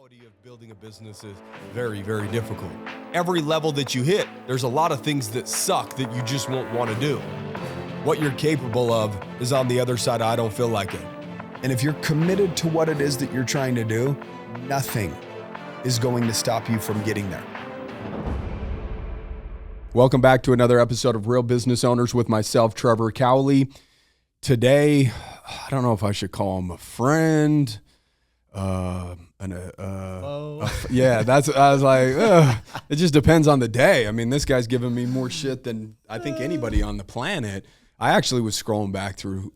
reality of building a business is very, very difficult. Every level that you hit, there's a lot of things that suck that you just won't want to do. What you're capable of is on the other side. I don't feel like it. And if you're committed to what it is that you're trying to do, nothing is going to stop you from getting there. Welcome back to another episode of Real Business Owners with myself, Trevor Cowley. Today, I don't know if I should call him a friend. I was like, it just depends on the day. I mean, this guy's giving me more shit than I think anybody on the planet. I actually was scrolling back through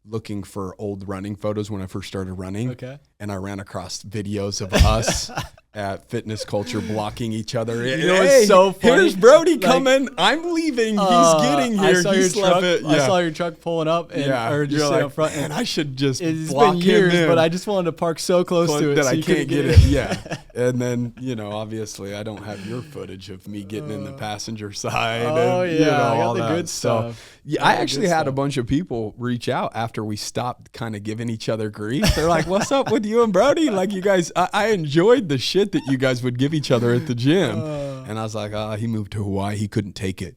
looking for old running photos when I first started running. Okay. And I ran across videos of us at Fitness Culture blocking each other. You know, it's so funny. Here's Brody coming. I'm leaving. He's getting here. I saw your truck pulling up or just sitting up front. And I should just it's block been years, him in. But I just wanted to park so close to it that so I can't get it. Yeah. And then, obviously I don't have your footage of me getting in the passenger side. Oh, and, yeah. I got all the that. good stuff. So, yeah, I actually had a bunch of people reach out after we stopped kind of giving each other grief. They're like, what's up with you and Brody? Like, you guys, I enjoyed the shit that you guys would give each other at the gym. And I was like, he moved to Hawaii. He couldn't take it.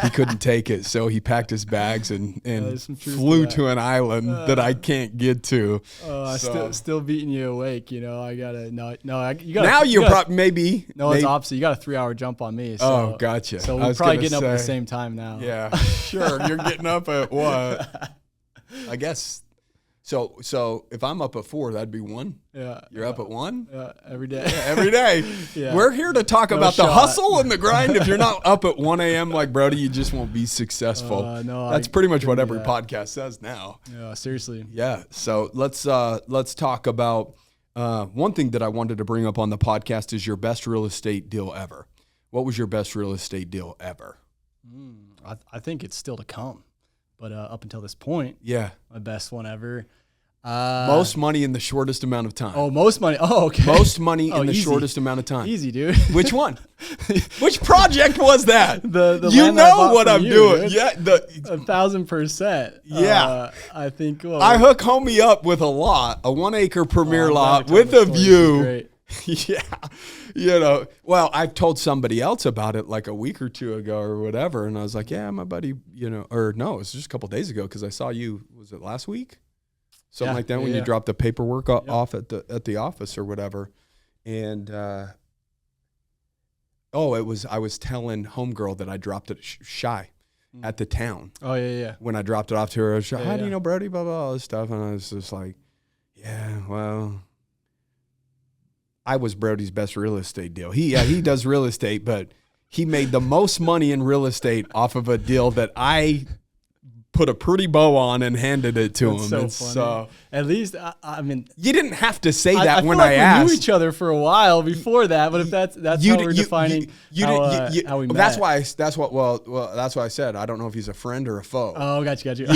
He couldn't take it. So he packed his bags and flew to an island that I can't get to. Still beating you awake. I gotta, maybe. No, it's opposite. You got a 3-hour jump on me. So, gotcha. So we're probably getting up at the same time now. Yeah, sure. You're getting up at what? I guess. So if I'm up at 4, that'd be 1. Yeah. You're up at 1? Yeah, every day. Yeah, every day. Yeah. We're here to talk about the hustle and the grind. If you're not up at 1 a.m. like Brody, you just won't be successful. That's pretty much what every podcast says now. Yeah, seriously. Yeah. So let's talk about one thing that I wanted to bring up on the podcast is your best real estate deal ever. What was your best real estate deal ever? I think it's still to come. But up until this point, my best one ever. Most money in the shortest amount of time. Oh, most money. Oh, okay. Most money in the shortest amount of time. Easy, dude. Which one? Which project was that? The you know what I'm doing. Dude. Yeah, 1,000%. Yeah, I think. I hook homie up with a 1-acre premier lot with a view. Great. Yeah. Well, I've told somebody else about it like a week or two ago or whatever. And I was like, yeah, my buddy, or no, it was just a couple of days ago. Cause I saw you, was it last week? Something like that when you dropped the paperwork off at the office or whatever. And, I was telling homegirl that I dropped it shy at the town. Oh yeah. When I dropped it off to her, I was like, how do you know Brody, blah, blah, all this stuff. And I was just like, I was Brody's best real estate deal. He does real estate, but he made the most money in real estate off of a deal that I put a pretty bow on and handed it to him. So funny. At least, I mean, you didn't have to say that when I asked. We knew each other for a while before that, but if that's how we're defining how we met. That's why I said I don't know if he's a friend or a foe. Oh, got you.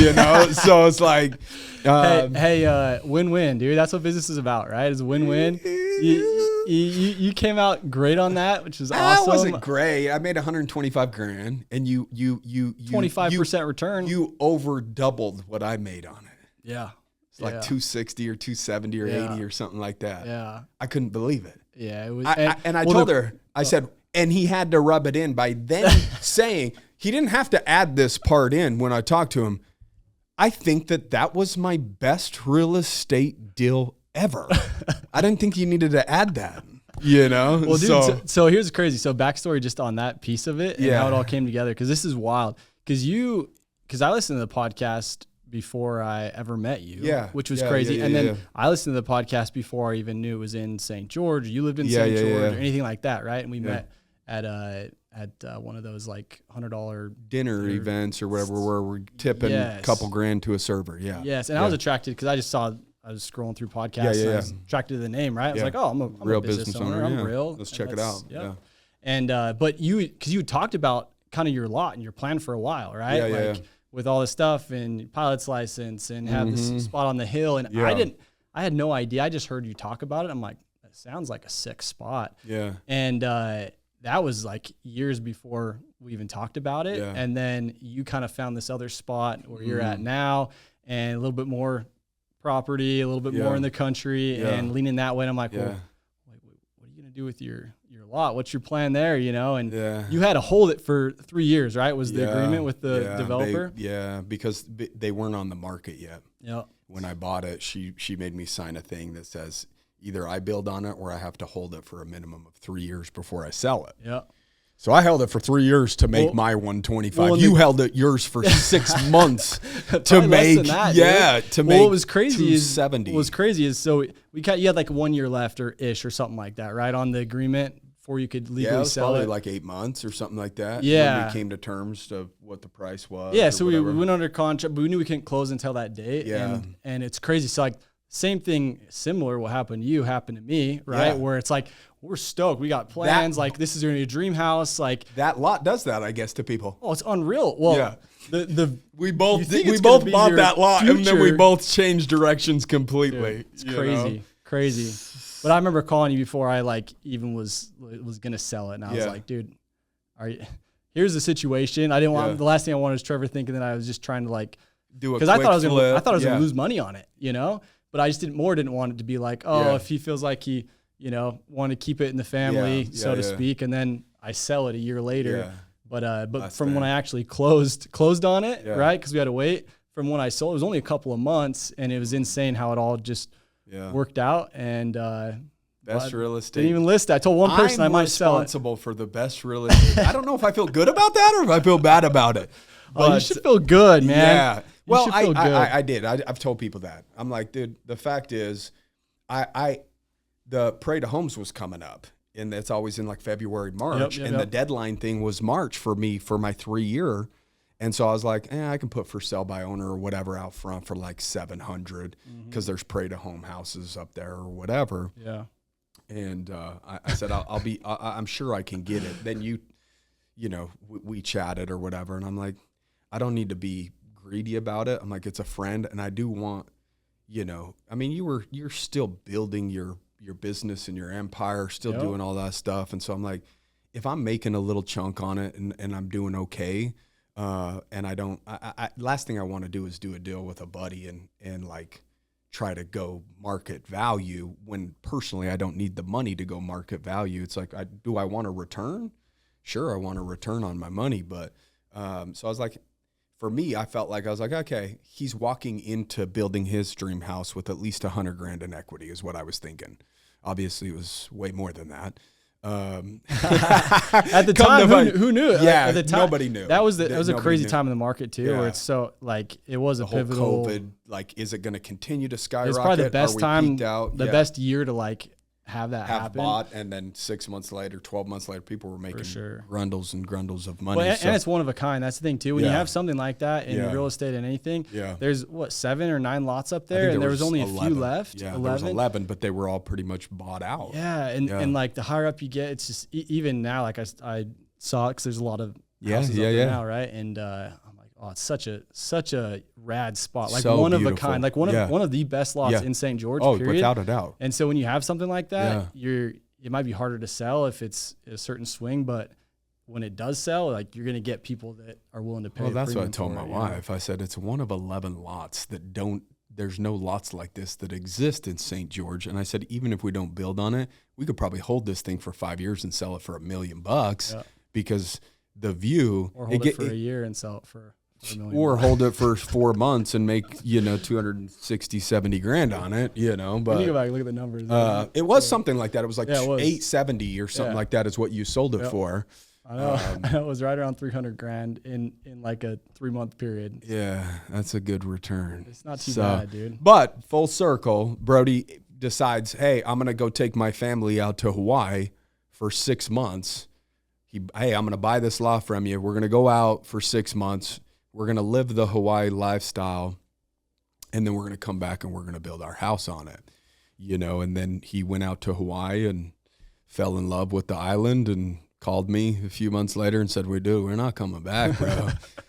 So it's like, hey, win-win, dude. That's what business is about, right? It's a win-win. You came out great on that, which is awesome. I wasn't great. I made $125,000, and you 25% return. You over doubled what I made on it. Yeah. It's like 260 or 270 or 80 or something like that. Yeah. I couldn't believe it. Yeah. It was, I told her, I said, and he had to rub it in by then saying, he didn't have to add this part in when I talked to him. I think that was my best real estate deal ever. I didn't think you needed to add that. Well, dude, so here's crazy. So backstory just on that piece of it and how it all came together. Cause this is wild. Cause I listened to the podcast before I ever met you, which was crazy. And then I listened to the podcast before I even knew it was in St. George. You lived in St. George or anything like that. Right. And we met at one of those like $100 dinner events or whatever, where we're tipping a couple grand to a server. Yeah. Yes. And I was attracted cause I was scrolling through podcasts and I was attracted to the name, right? I was like, I'm a real business owner. I'm real. Let's check it out. Yeah. And, but cause you talked about kind of your lot and your plan for a while, right? With all this stuff and pilot's license and have this spot on the hill. And I had no idea. I just heard you talk about it. I'm like, that sounds like a sick spot. Yeah. And, that was like years before we even talked about it. Yeah. And then you kind of found this other spot where you're at now and a little bit more property, a little bit more in the country and leaning that way. And I'm like, well, do with your lot? What's your plan there? You know, and yeah. you had to hold it for 3 years, right? Was the agreement with the developer? Because they weren't on the market yet. Yeah. When I bought it, she made me sign a thing that says either I build on it or I have to hold it for a minimum of 3 years before I sell it. Yeah. So I held it for 3 years to make my 125. You held it yours for 6 months to make to make what was crazy is 270. What was crazy is so you had like 1 year left or something like that, right, on the agreement before you could legally sell probably it. like 8 months or something like that. Yeah, when we came to terms of what the price was. Yeah, so we went under contract, but we knew we couldn't close until that date. Yeah, and it's crazy. So like same thing, similar. What happened to you happened to me, right? Yeah. Where it's like, we're stoked. We got plans. Like this is going to be a dream house. Like that lot does that, I guess, to people. Oh, it's unreal. Well, we both bought that lot, future. And then we both changed directions completely. Dude, it's crazy. But I remember calling you before I like even was going to sell it, and I was like, dude, here's the situation. I didn't want the last thing I wanted was Trevor thinking that I was just trying to like do a because I thought I was going to lose money on it, you know. But I just didn't want it to be like, if he feels like he, you know, want to keep it in the family, so to speak, and then I sell it a year later. Yeah. But from when I actually closed on it, right? Because we had to wait. From when I sold, it was only a couple of months, and it was insane how it all just worked out. And best real estate. Didn't even list that. I told one person I might sell it. I'm responsible for the best real estate. I don't know if I feel good about that or if I feel bad about it. But you should feel good, man. Yeah. Well, I did. I've told people that. I'm like, dude, the fact is, the Parade of Homes was coming up, and it's always in like February, March, and the deadline thing was March for me for my 3 year. And so I was like, I can put for sale by owner or whatever out front for like 700 because there's Parade of Home houses up there or whatever. Yeah. And I said, I'm sure I can get it. Then you know, we chatted or whatever, and I'm like, I don't need to be greedy about it. I'm like, it's a friend, and I do want, you know, I mean, you're still building your business and your empire, still doing all that stuff. And so I'm like, if I'm making a little chunk on it and I'm doing okay, and I last thing I want to do is do a deal with a buddy and like try to go market value when personally I don't need the money to go market value. It's like, do I want a return? Sure, I want a return on my money, but so I was like, for me, I felt like I was like, okay, he's walking into building his dream house with at least $100,000 in equity is what I was thinking. Obviously, it was way more than that. At the time, who knew? Yeah, at the time, nobody knew. That was a crazy time in the market too, where it's so like it was a pivotal. COVID, like, is it going to continue to skyrocket? It's probably the best time, the best year to like have that happen. Bought, and then 6 months later, 12 months later, people were making grundles and grundles of money. Well, and it's one of a kind. That's the thing too. When you have something like that in real estate and anything, there's 7 or 9 lots up there, and there was only 11. A few left. Yeah, 11? There was 11, but they were all pretty much bought out. Yeah, and like the higher up you get, it's just even now. Like I saw it because there's a lot of houses up there now, right? And I'm like, oh, it's such a rad spot, like so one beautiful. Of a kind, like one of the best lots in St. George. Oh, period. Without a doubt. And so when you have something like that, it might be harder to sell if it's a certain swing, but when it does sell, like you're going to get people that are willing to pay. Well, that's what I told my wife. I said, it's one of 11 lots that there's no lots like this that exist in St. George. And I said, even if we don't build on it, we could probably hold this thing for 5 years and sell it for $1 million because the view. Or hold it for a year and sell it for $1 million. Or hold it for 4 months and make, $260,000-$270,000 on it, But you go back and look at the numbers. It was something like that. It was like $870 or something like that is what you sold it for. I know. It was right around $300,000 in like a 3-month period. Yeah, that's a good return. It's not too bad, dude. But full circle, Brody decides, hey, I'm going to go take my family out to Hawaii for 6 months. Hey, I'm going to buy this lot from you. We're going to go out for 6 months. We're going to live the Hawaii lifestyle, and then we're going to come back and we're going to build our house on it, and then he went out to Hawaii and fell in love with the island and called me a few months later and said, we're not coming back, bro.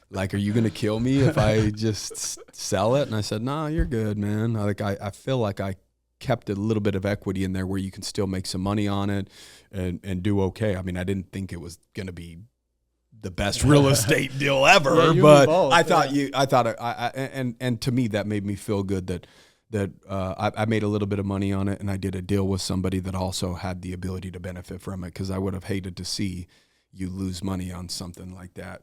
Like, are you going to kill me if I just sell it? And I said, no, you're good, man. I feel like I kept a little bit of equity in there where you can still make some money on it and do okay. I mean, I didn't think it was going to be the best real estate deal ever, but I thought and to me that made me feel good that that I made a little bit of money on it, and I did a deal with somebody that also had the ability to benefit from it, because I would have hated to see you lose money on something like that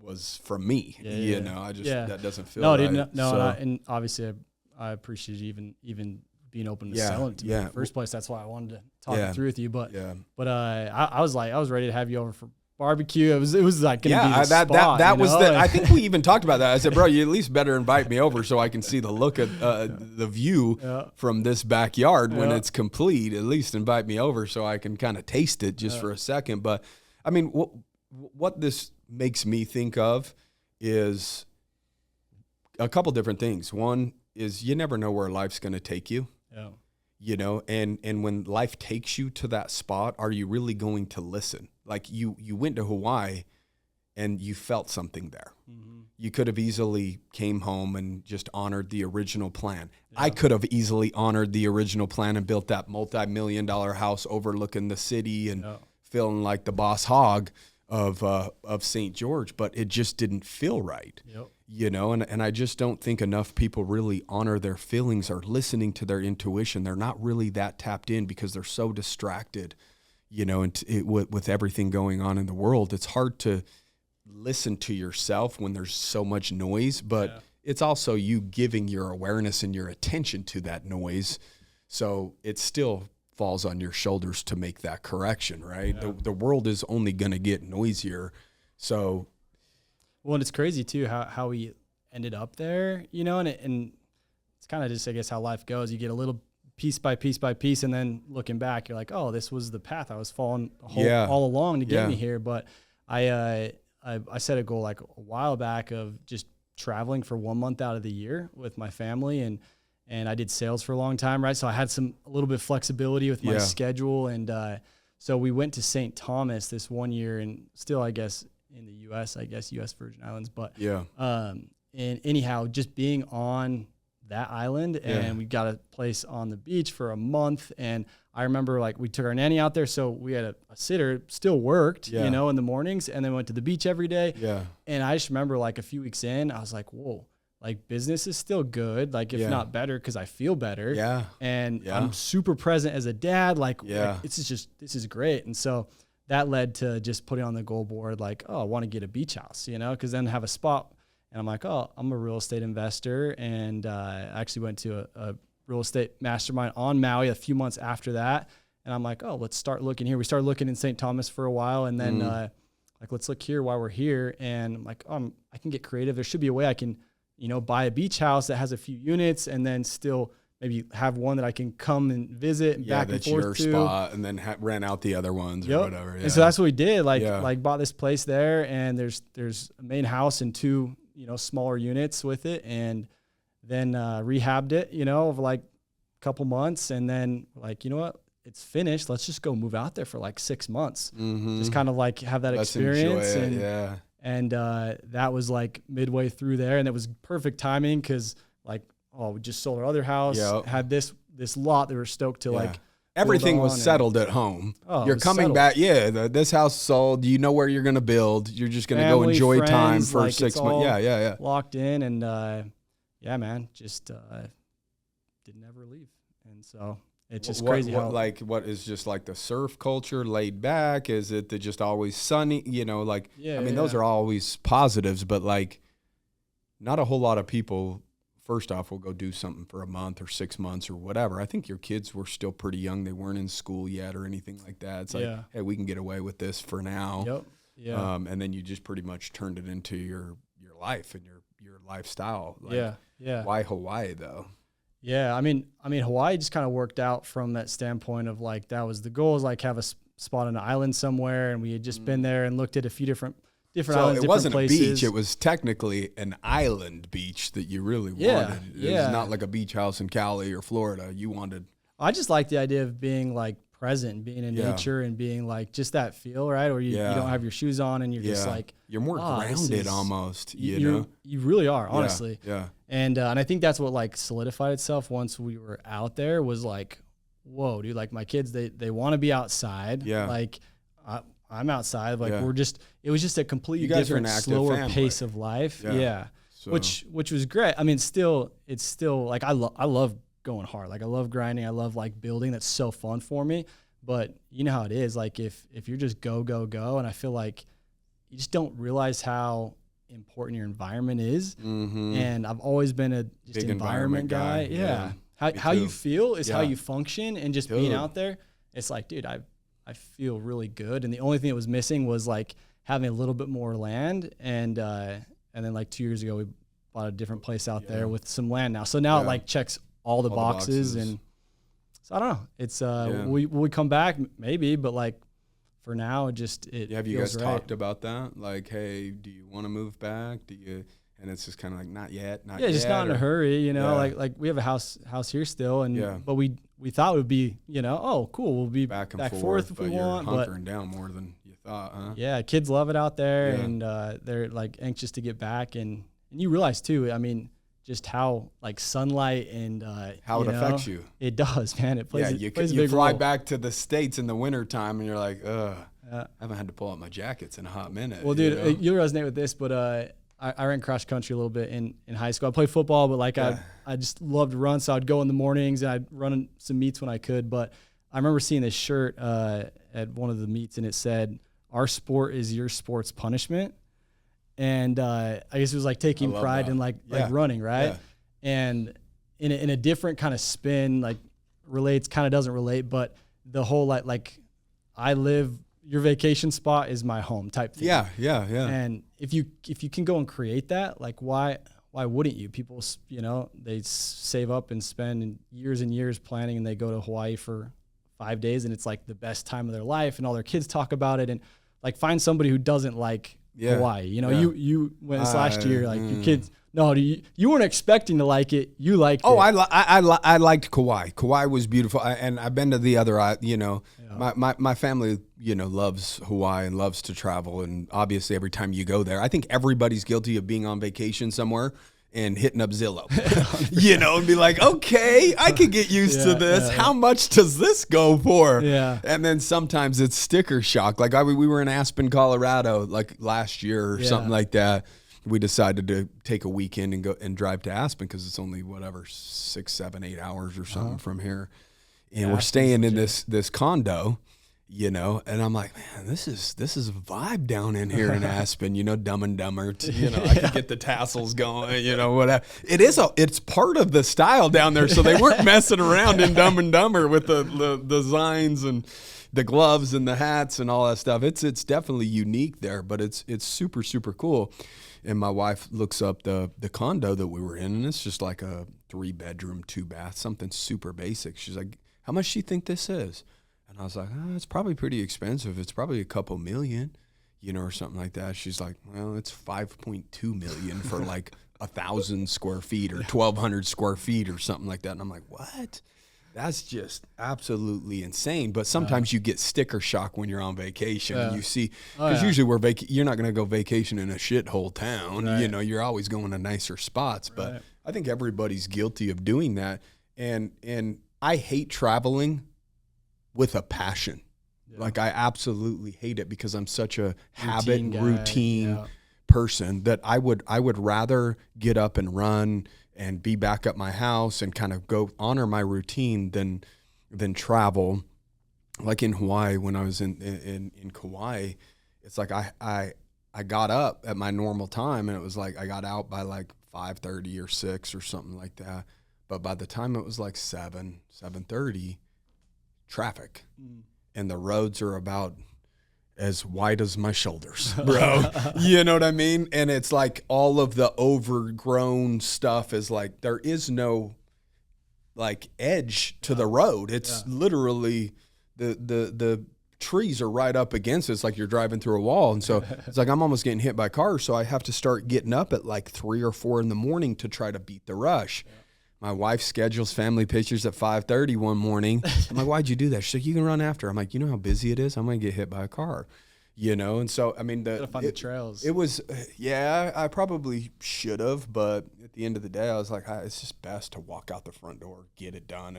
was from me. I just that doesn't feel right. And obviously I appreciate you even being open to selling it to me in the first place. That's why I wanted to talk it through with you. But I was ready to have you over for barbecue. It was like gonna be the spot, that was the. I think we even talked about that. I said, bro, you at least better invite me over so I can see the look at the view from this backyard when it's complete. At least invite me over so I can kind of taste it just for a second. But I mean, what this makes me think of is a couple different things. One is you never know where life's going to take you. And when life takes you to that spot, are you really going to listen? Like you went to Hawaii and you felt something there. Mm-hmm. You could have easily came home and just honored the original plan. Yeah. I could have easily honored the original plan and built that multi-million-dollar house overlooking the city and feeling like the boss hog of St. George, but it just didn't feel right. And I just don't think enough people really honor their feelings or listening to their intuition. They're not really that tapped in because they're so distracted, and with everything going on in the world. It's hard to listen to yourself when there's so much noise, but it's also you giving your awareness and your attention to that noise. So it still falls on your shoulders to make that correction, right? The world is only going to get noisier. So, well, and it's crazy too how we ended up there, and it's kind of just, I guess, how life goes. You get a little piece by piece by piece, and then looking back, you're like, oh, this was the path I was following all along to get me here. But I set a goal like a while back of just traveling for 1 month out of the year with my family, and I did sales for a long time, right? So I had a little bit of flexibility with my schedule. And so we went to St. Thomas this 1 year, and still, I guess, in the U.S., U.S. Virgin Islands. But and anyhow, just being on that island, and we got a place on the beach for a month. And I remember, like, we took our nanny out there, so we had a sitter, still worked, in the mornings, and then went to the beach every day. And I just remember, like, a few weeks in, I was like, whoa. Like, business is still good, like, if not better, because I feel better. And I'm super present as a dad. Like this is great. And so that led to just putting on the goal board, like, oh, I want to get a beach house, because then have a spot. And I'm like, oh, I'm a real estate investor. And I actually went to a real estate mastermind on Maui a few months after that. And I'm like, oh, let's start looking here. We started looking in St. Thomas for a while. And then like, let's look here while we're here. And I'm like, I can get creative. There should be a way I can buy a beach house that has a few units, and then still maybe have one that I can come and visit and back and forth to. That's your spot, and then rent out the other ones or whatever. And so that's what we did. Like bought this place there, and there's a main house and two, smaller units with it, and then rehabbed it, over like a couple months, and then like, you know what? It's finished. Let's just go move out there for like 6 months. Mm-hmm. Just kind of like have that experience. And that was like midway through there, and it was perfect timing because like, we just sold our other house, had this lot that we were stoked to like. Everything was settled at home. You're coming back. This house sold. You know where you're going to build. You're just going to go enjoy friends, time for like 6 months. Locked in, and man, just didn't ever leave. And so it's just crazy. What is just like the surf culture laid back? Is it just always sunny? Those are always positives, but like not a whole lot of people, first off, will go do something for a month or 6 months or whatever. I think your kids were still pretty young. They weren't in school yet or anything like that. It's like, hey, we can get away with this for now. And then you just pretty much turned it into your life and your lifestyle. Why Hawaii though? Yeah, I mean, Hawaii just kind of worked out from that standpoint of like that was the goal, is like have a spot on an island somewhere, and we had just been there and looked at a few different islands, it wasn't places. A beach; it was technically an island beach that you really wanted. It was not like a beach house in Cali or Florida. You wanted. I just like the idea of being like present, being in nature, and being like just that feel, right? Or you don't have your shoes on, and you're just like you're more grounded almost. You really are, honestly. And I think that's what like solidified itself once we were out there, was like, whoa, dude, like my kids, they want to be outside. Like I'm outside. Like it was just a completely different, slower pace of life. So. Which was great. I mean, it's still like I love going hard. Like I love grinding. I love like building. That's so fun for me. But you know how it is. Like if you're just go, and I feel like you just don't realize how important your environment is. Mm-hmm. And I've always been a just environment guy. Yeah. How you feel is how you function, and just being out there. It's like, dude, I feel really good. And the only thing that was missing was like having a little bit more land. And then like 2 years ago, we bought a different place out there with some land now. So now it like checks all the boxes. And so I don't know. It's we come back maybe, but like for now, it have you guys talked about that? Like, hey, do you want to move back? Do you? And it's just kind of like not yet. Just not in a hurry, you know. Like we have a house here still, and but we thought it would be, you know, oh cool, we'll be back and forth if we want. But you're hunkering down more than you thought, huh? Yeah, kids love it out there, and they're like anxious to get back, and you realize too. I mean, just how like sunlight and how it affects you. It does, man. It plays. Yeah, plays a you big fly role. back to the States in the wintertime, and you're like, ugh, I haven't had to pull out my jackets in a hot minute. Well, dude, you'll resonate with this, but I ran cross country a little bit in high school. I played football, but like I just loved to run, so I'd go in the mornings and I'd run some meets when I could. But I remember seeing this shirt at one of the meets, and it said, "Our sport is your sport's punishment." And I guess it was like taking pride in like running, right? Yeah. And in a different kind of spin, like relates, kind of doesn't relate, but the whole like I live. Your vacation spot is my home type thing. Yeah. And if you can go and create that, like why wouldn't you? People, you know, they save up and spend years and years planning, and they go to Hawaii for 5 days, and it's like the best time of their life, and all their kids talk about it. And like find somebody who doesn't like Hawaii. You know, you went this last year, like your kids. No, you weren't expecting to like it. You liked it. I liked Kauai. Kauai was beautiful, and I've been to the other. You know, my family, you know, loves Hawaii and loves to travel, and obviously every time you go there, I think everybody's guilty of being on vacation somewhere and hitting up Zillow, you know, and be like, okay, I could get used to this. How much does this go for? Yeah. And then sometimes it's sticker shock. Like we were in Aspen, Colorado, like last year or something like that. We decided to take a weekend and go and drive to Aspen because it's only 6, 7, 8 hours or something from here, and we're staying in this condo, you know. And I'm like, man, this is a vibe down in here in Aspen, you know, Dumb and Dumber. You know, I could get the tassels going, you know, whatever. It's part of the style down there, so they weren't messing around in Dumb and Dumber with the designs and the gloves and the hats and all that stuff. It's definitely unique there, but it's super, super cool. And my wife looks up the condo that we were in, and it's just like a 3-bedroom, 2-bath, something super basic. She's like, how much do you think this is? And I was like, it's probably pretty expensive. It's probably a couple million, you know, or something like that. She's like, well, it's $5.2 million for like 1,000 square feet or 1,200 square feet or something like that. And I'm like, what? That's just absolutely insane. But sometimes you get sticker shock when you're on vacation and you see, because usually you're not going to go vacation in a shithole town. Right. You know, you're always going to nicer spots. But I think everybody's guilty of doing that. And I hate traveling with a passion. Yeah. Like I absolutely hate it because I'm such a routine person that I would rather get up and run and be back at my house and kind of go honor my routine than travel. Like in Hawaii, when I was in Kauai, it's like I got up at my normal time, and it was like I got out by like 5:30 or 6 or something like that. But by the time it was like 7:30, traffic, and the roads are about as wide as my shoulders, bro. You know what I mean? And it's like all of the overgrown stuff is like, there is no like edge to the road. It's literally the trees are right up against it. It's like you're driving through a wall. And so it's like, I'm almost getting hit by cars. So I have to start getting up at like 3 or 4 in the morning to try to beat the rush. Yeah. My wife schedules family pictures at 5:30 one morning. I'm like, why'd you do that? She's like, you can run after. I'm like, you know how busy it is? I'm going to get hit by a car, you know? And so, I mean, the trails. It was, I probably should have, but at the end of the day, I was like, it's just best to walk out the front door, get it done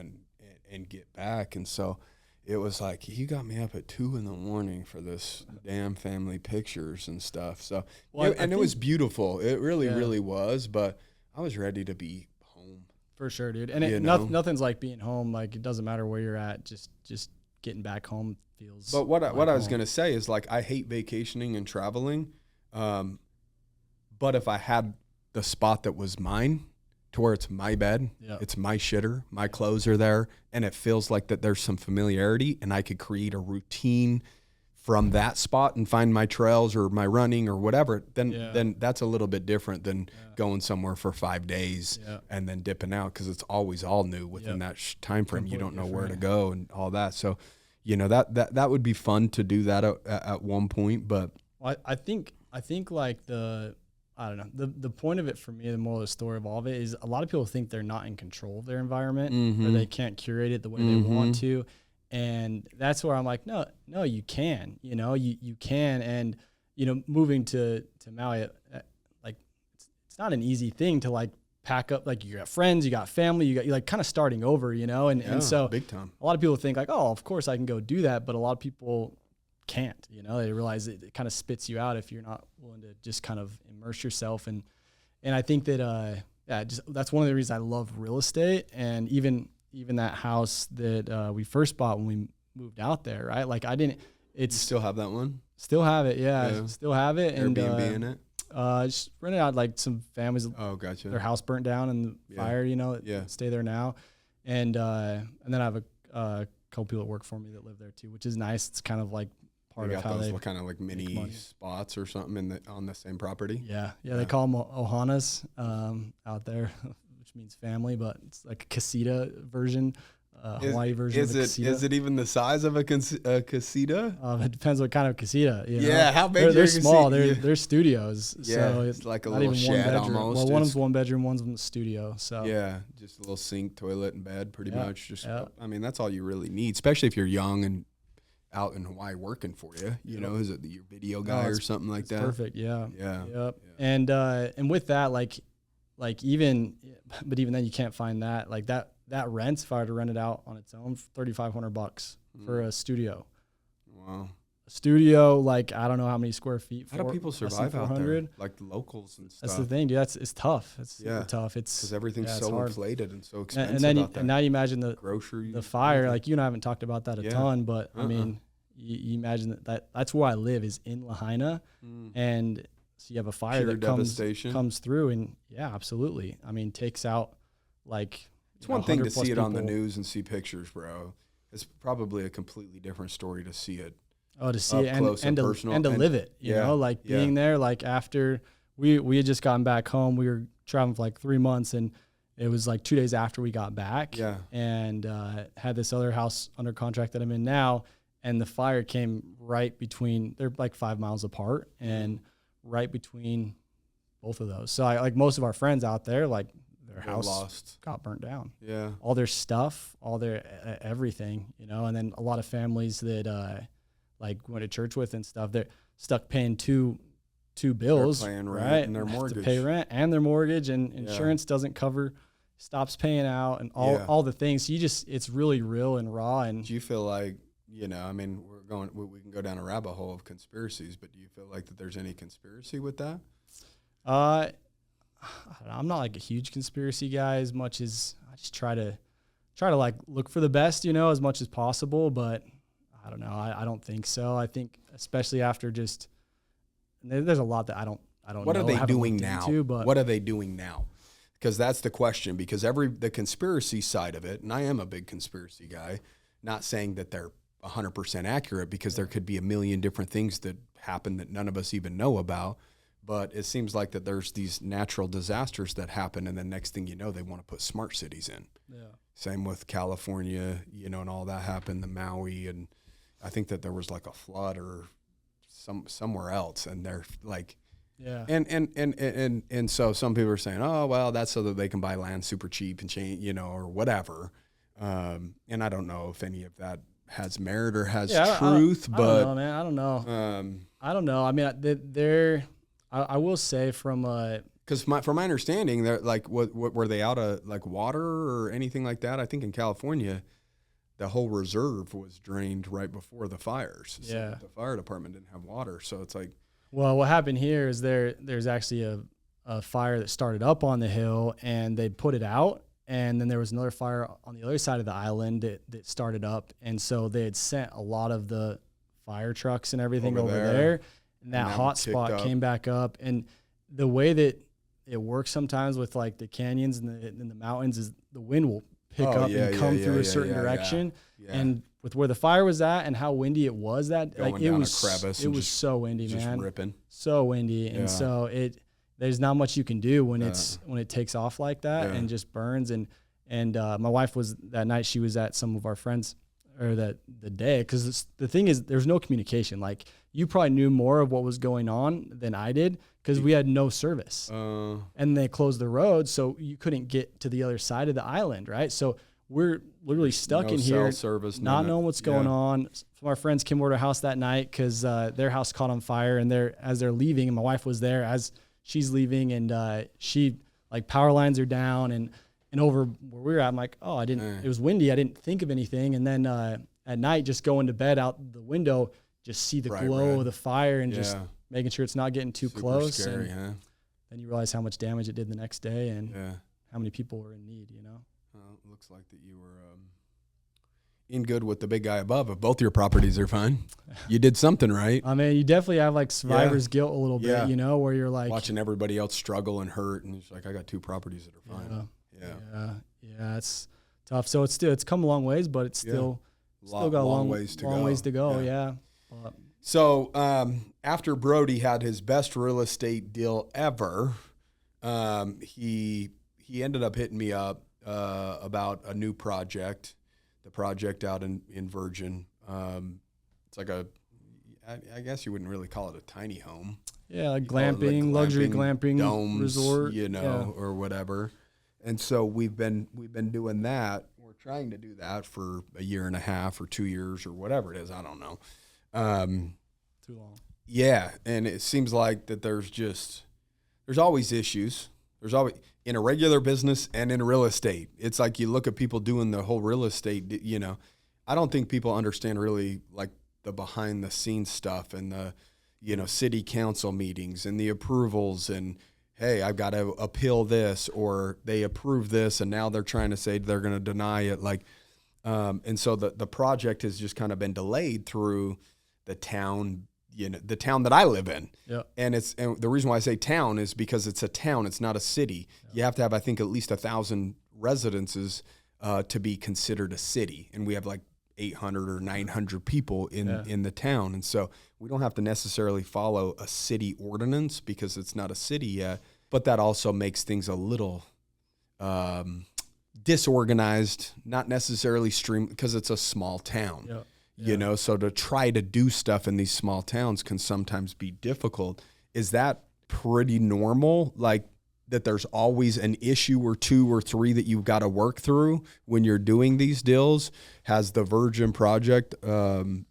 and get back. And so it was like, you got me up at 2 a.m. for this damn family pictures and stuff. So, it was beautiful. It really, really was. But I was ready to be home. For sure, dude. And nothing's like being home. Like, it doesn't matter where you're at. Just getting back home feels. But what I was gonna say is, like, I hate vacationing and traveling. But if I had the spot that was mine, to where it's my bed, it's my shitter, my clothes are there, and it feels like that there's some familiarity, and I could create a routine from that spot and find my trails or my running or whatever, then that's a little bit different than going somewhere for 5 days and then dipping out, because it's always all new within that time frame. You don't know where to go and all that. So, that would be fun to do that at one point. But I think like I don't know. The point of it for me, the moral of the story of all of it is, a lot of people think they're not in control of their environment, or they can't curate it the way they want to. And that's where I'm like, no, you can, you can. And, moving to Maui, like, it's not an easy thing to like pack up. Like, you got friends, you got family, you're like kind of starting over, and so big time. A lot of people think like, oh, of course I can go do that. But a lot of people can't, they realize it kind of spits you out if you're not willing to just kind of immerse yourself. And I think that, that's one of the reasons I love real estate. And even that house that we first bought when we moved out there, right? Like, you still have that one? Still have it. Yeah. Still have it. Airbnb in it? Just rented out like some families. Oh, gotcha. Their house burnt down in the fire, stay there now. And then I have a couple people that work for me that live there too, which is nice. It's kind of like part of how they kind of like mini spots or something on the same property. Yeah. They call them ohanas out there, which means family, but it's like a casita version, Hawaii version of a casita. Is it even the size of a casita? It depends what kind of casita. How big? They're small. They're studios. Yeah, so it's like a little shed almost. Well, one's 1 bedroom, one's a studio. So just a little sink, toilet, and bed, pretty much. I mean, that's all you really need, especially if you're young and out in Hawaii working for you. Is it your video guy or something like that? Perfect. Yeah. Yep. And with that, like even then you can't find that. Like that rents, if I were to rent it out on its own, $3,500 for a studio. Wow. A studio, like, I don't know how many square feet. How do people survive out there? Like the locals and stuff. That's the thing, dude. It's tough. It's super tough. It's because everything's so inflated and so expensive. And now you imagine the grocery, the fire. Like, you and I haven't talked about that a ton, but I mean, you imagine that's where I live, is in Lahaina, and so you have a fire that comes through, and absolutely. I mean, takes out like. It's one thing to see it on the news and see pictures, bro. It's probably a completely different story to see it. Oh, to see it and to live it, you know, like being there. Like, after we had just gotten back home, we were traveling for like 3 months, and it was like 2 days after we got back. Yeah. And had this other house under contract that I'm in now, and the fire came right between. They're like 5 miles apart, and right between both of those. So like most of our friends out there, like, their house got burnt down. Yeah. All their stuff, all their everything, and then a lot of families that like went to church with and stuff, they're stuck paying two bills, they're paying rent, right? And their mortgage. To pay rent and their mortgage, and insurance doesn't cover, stops paying out, and all the things. So it's really real and raw. And do you feel like, I mean, we can go down a rabbit hole of conspiracies, but do you feel like that there's any conspiracy with that? I'm not like a huge conspiracy guy, as much as I just try to like look for the best, as much as possible. But I don't know. I don't think so. I think especially after there's a lot that I don't what know. Are they doing now? What are they doing now? Because that's the question. Because the conspiracy side of it, and I am a big conspiracy guy, not saying that they're 100% accurate, because there could be a million different things that happen that none of us even know about. But it seems like that there's these natural disasters that happen, and then next thing you know, they want to put smart cities in. Yeah. Same with California, and all that happened, the Maui, and I think that there was like a flood or somewhere else, and they're like, yeah. And so some people are saying, oh well, that's so that they can buy land super cheap and change, or whatever. And I don't know if any of that has merit or has truth, but I don't know, man. I don't know. I don't know. I mean, I will say from because from my understanding, they're like, what were they out of like water or anything like that? I think in California, the whole reserve was drained right before the fires. Yeah. So the fire department didn't have water. So it's like, well, what happened here is there's actually a fire that started up on the hill, and they put it out. And then there was another fire on the other side of the island that started up. And so they had sent a lot of the fire trucks and everything over there. And that hot spot came back up. And the way that it works sometimes with like the canyons and the mountains is the wind will pick up and come through a certain direction. Yeah. And with where the fire was at and how windy it was, it was so windy, man. Ripping. So windy. And so there's not much you can do when it takes off like that and just burns. And my wife was that night, she was at some of our friends or the day. Cause the thing is there's no communication. Like you probably knew more of what was going on than I did, cause we had no service and they closed the road. So you couldn't get to the other side of the island. Right. So we're literally stuck in here, service, not knowing what's going on. Some of our friends came over to our house that night cause their house caught on fire, and as they're leaving, and my wife was there as she's leaving, and she like power lines are down and over where we were at, I'm like, oh, it was windy. I didn't think of anything. And then at night, just going to bed out the window, just see the glow of the fire and just making sure it's not getting too close. Scary, and then you realize how much damage it did the next day and how many people were in need, you know? Well, it looks like that you were in good with the big guy above. If both your properties are fine, you did something right. I mean, you definitely have like survivor's guilt a little bit, you know, where you're like watching everybody else struggle and hurt, and it's like, I got 2 properties that are fine. Yeah, it's tough. So it's come a long ways, but it's still got a long ways to go. Yeah. So after Brody had his best real estate deal ever, he ended up hitting me up about a new project, the project out in Virgin. It's like I guess you wouldn't really call it a tiny home. Yeah, like glamping, luxury glamping domes, resort, or whatever. And so we've been doing that. We're trying to do that for a year and a half or 2 years or whatever it is. I don't know. Too long. Yeah, and it seems like that there's always issues. There's always in a regular business and in real estate. It's like you look at people doing the whole real estate, I don't think people understand really like the behind the scenes stuff and the, city council meetings and the approvals and, hey, I've got to appeal this, or they approve this and now they're trying to say they're going to deny it. Like, and so the project has just kind of been delayed through the town, the town that I live in. Yeah. And the reason why I say town is because it's a town. It's not a city. Yeah. You have to have, I think, at least 1,000 residences to be considered a city. And we have like 800 or 900 people in the town. And so we don't have to necessarily follow a city ordinance because it's not a city yet. But that also makes things a little disorganized, not necessarily stream, because it's a small town. Yeah. So to try to do stuff in these small towns can sometimes be difficult. Is that pretty normal? Like that there's always an issue or 2 or 3 that you've got to work through when you're doing these deals? Has the Virgin project been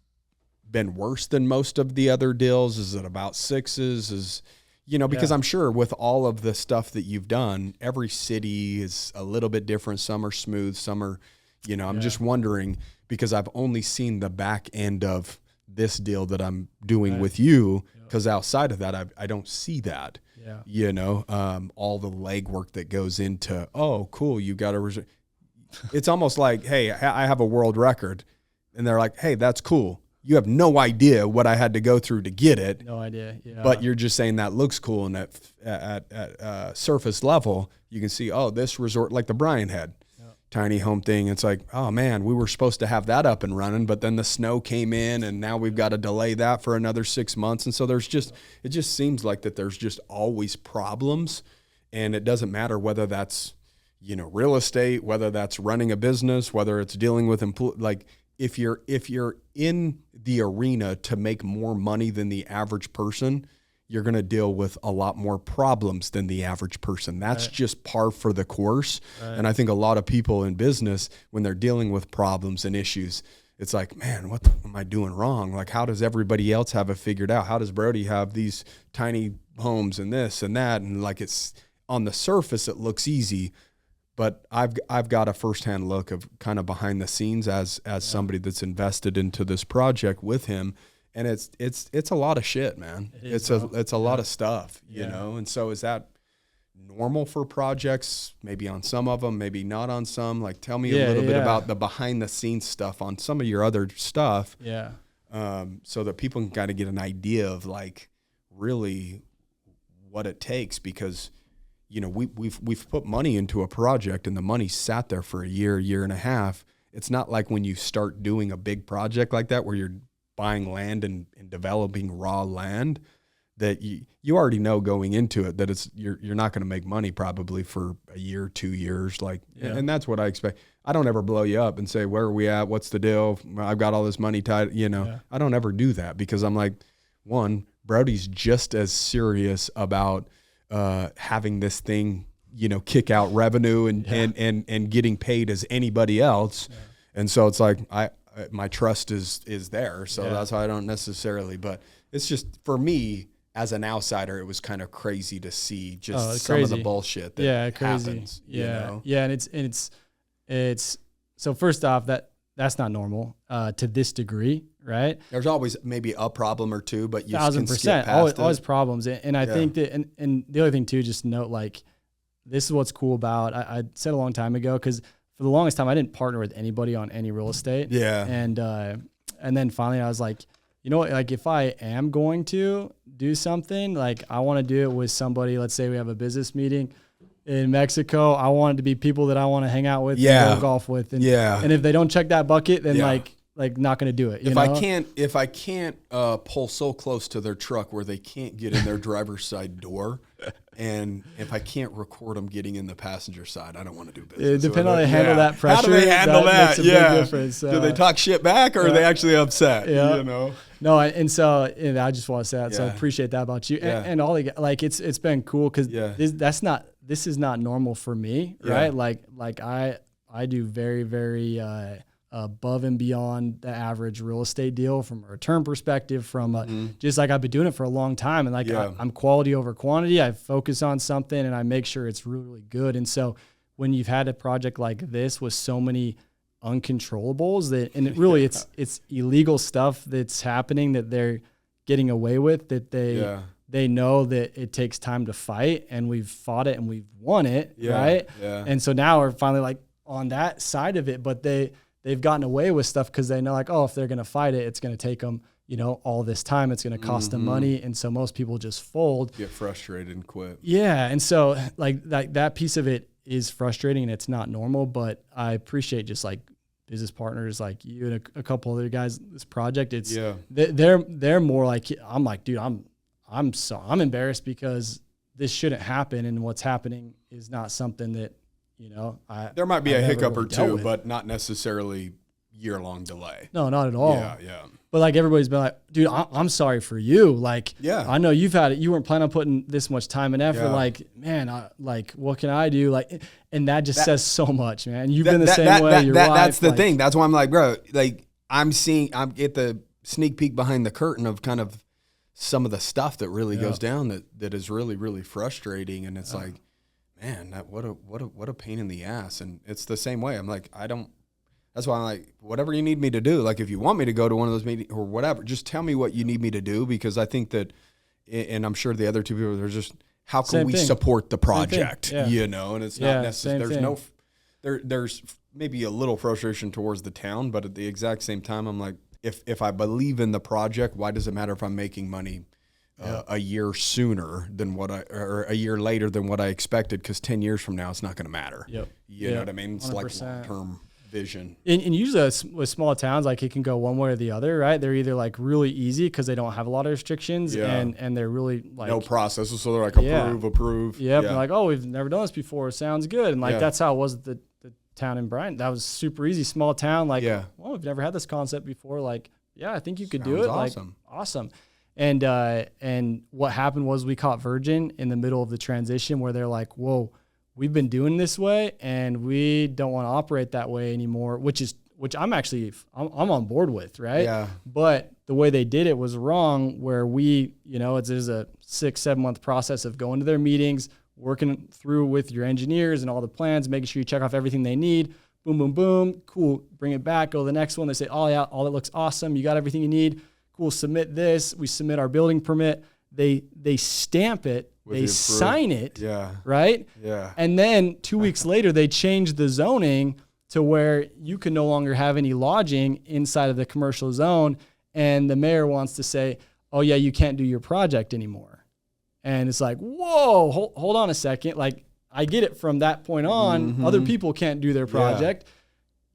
worse than most of the other deals? Is it about 6s? Because I'm sure with all of the stuff that you've done, every city is a little bit different. Some are smooth, some are, I'm just wondering, because I've only seen the back end of this deal that I'm doing with you, because outside of that, I don't see that. All the legwork that goes into, oh, cool, you got a it's almost like, hey, I have a world record. And they're like, hey, that's cool. You have no idea what I had to go through to get it. No idea. Yeah. But you're just saying that looks cool. And at surface level, you can see, oh, this resort, like the Bryan had. Tiny home thing. It's like, oh man, we were supposed to have that up and running, but then the snow came in and now we've got to delay that for another 6 months. And so it just seems like that there's just always problems, and it doesn't matter whether that's, real estate, whether that's running a business, whether it's dealing with like if you're in the arena to make more money than the average person, you're going to deal with a lot more problems than the average person. That's just par for the course. Right. And I think a lot of people in business, when they're dealing with problems and issues, it's like, man, what am I doing wrong? Like, how does everybody else have it figured out? How does Brody have these tiny homes and this and that? And like, it's on the surface, it looks easy, but I've got a firsthand look of kind of behind the scenes as somebody that's invested into this project with him. And it's a lot of shit, man. It's a lot of stuff, you know? And so is that normal for projects? Maybe on some of them, maybe not on some. Like, tell me a little bit about the behind the scenes stuff on some of your other stuff. Yeah. So that people can kind of get an idea of like really what it takes, because you know, we've put money into a project and the money sat there for a year and a half. It's not like when you start doing a big project like that where you're buying land and developing raw land, that you already know going into it that you're not going to make money probably for a year, 2 years. Like, and that's what I expect. I don't ever blow you up and say, where are we at? What's the deal? I've got all this money tied, you know. I don't ever do that, because I'm like, one, Brody's just as serious about having this thing, you know, kick out revenue and getting paid as anybody else. And so it's like, my trust is there. So that's why I don't necessarily, but it's just, for me as an outsider, it was kind of crazy to see just some of the bullshit that happens. You know? Yeah. And it's, so first off, that's not normal to this degree, right? There's always maybe a problem or two, but you 1,000%, always problems. And I think that, and the other thing too, just note, like, this is what's cool about, I said a long time ago, because for the longest time I didn't partner with anybody on any real estate. Yeah. And then finally I was like, you know what, like, if I am going to do something, like, I want to do it with somebody. Let's say we have a business meeting in Mexico. I want it to be people that I want to hang out with, and go golf with. And, and if they don't check that bucket, then like not going to do it. If I can't pull so close to their truck where they can't get in their driver's side door, and if I can't record them getting in the passenger side, I don't want to do business. Depending on how they handle that pressure. How do they handle that? Makes a big difference. Do they talk shit back, or are they actually upset? You know. No, and so I just want to say that. So I appreciate that about you, and all the, like, it's been cool, because this is not normal for me, right? Like I do very, very above and beyond the average real estate deal from a return perspective, from just like, I've been doing it for a long time, and like I'm quality over quantity. I focus on something and I make sure it's really, really good. And so when you've had a project like this with so many uncontrollables, that, and it really it's illegal stuff that's happening that they're getting away with, that they know that it takes time to fight, and we've fought it and we've won it, right? And so now we're finally like on that side of it, but they've gotten away with stuff because they know, like, oh, if they're going to fight it, it's going to take them, you know, all this time. It's going to cost them money. And so most people just fold. Get frustrated and quit. Yeah. And so like that piece of it is frustrating, and it's not normal, but I appreciate just like business partners like you and a couple other guys, this project, it's, they're more like, I'm like, dude, I'm embarrassed because this shouldn't happen. And what's happening is not something that, you know, there might be a hiccup or two, but not necessarily year-long delay. No, not at all. Yeah. But like, everybody's been like, dude, I'm sorry for you. Like, I know you've had it. You weren't planning on putting this much time and effort. Like, man, like, what can I do? Like, and that says so much, man. You've been the same way. Your wife, that's the thing. That's why I'm like, bro, like, I'm at the sneak peek behind the curtain of kind of some of the stuff that really goes down that is really, really frustrating. And it's like, man, what a pain in the ass. And it's the same way. I'm like, that's why I'm like, whatever you need me to do, like, if you want me to go to one of those meetings or whatever, just tell me what you need me to do, because I think that, and I'm sure the other two people are just, how can we support the project, you know? And it's not necessarily, there's maybe a little frustration towards the town, but at the exact same time, I'm like, if I believe in the project, why does it matter if I'm making money a year sooner than or a year later than what I expected? Because 10 years from now, it's not going to matter. You know what I mean? It's 100%. Like long-term vision. And usually with small towns, like, it can go one way or the other, right? They're either like really easy because they don't have a lot of restrictions, and they're really like no processes, so they're like approve. They're like, oh, we've never done this before. Sounds good. And like that's how it was at the town in Bryan. That was super easy, small town. Like, well, we've never had this concept before. Like, I think you could do it. Awesome. Like, awesome. And what happened was we caught Virgin in the middle of the transition where they're like, whoa, we've been doing this way and we don't want to operate that way anymore, which I'm on board with, right? Yeah. But the way they did it was wrong, where we, you know, there's a 6-7 month process of going to their meetings, working through with your engineers and all the plans, making sure you check off everything they need. Boom, boom, boom. Cool. Bring it back. Go to the next one. They say, oh yeah, all that looks awesome. You got everything you need. Cool. Submit this. We submit our building permit. They stamp it. They sign it. Yeah. Right. Yeah. And then 2 weeks later, they change the zoning to where you can no longer have any lodging inside of the commercial zone. And the mayor wants to say, oh yeah, you can't do your project anymore. And it's like, whoa, hold on a second. Like, I get it from that point on. Other people can't do their project.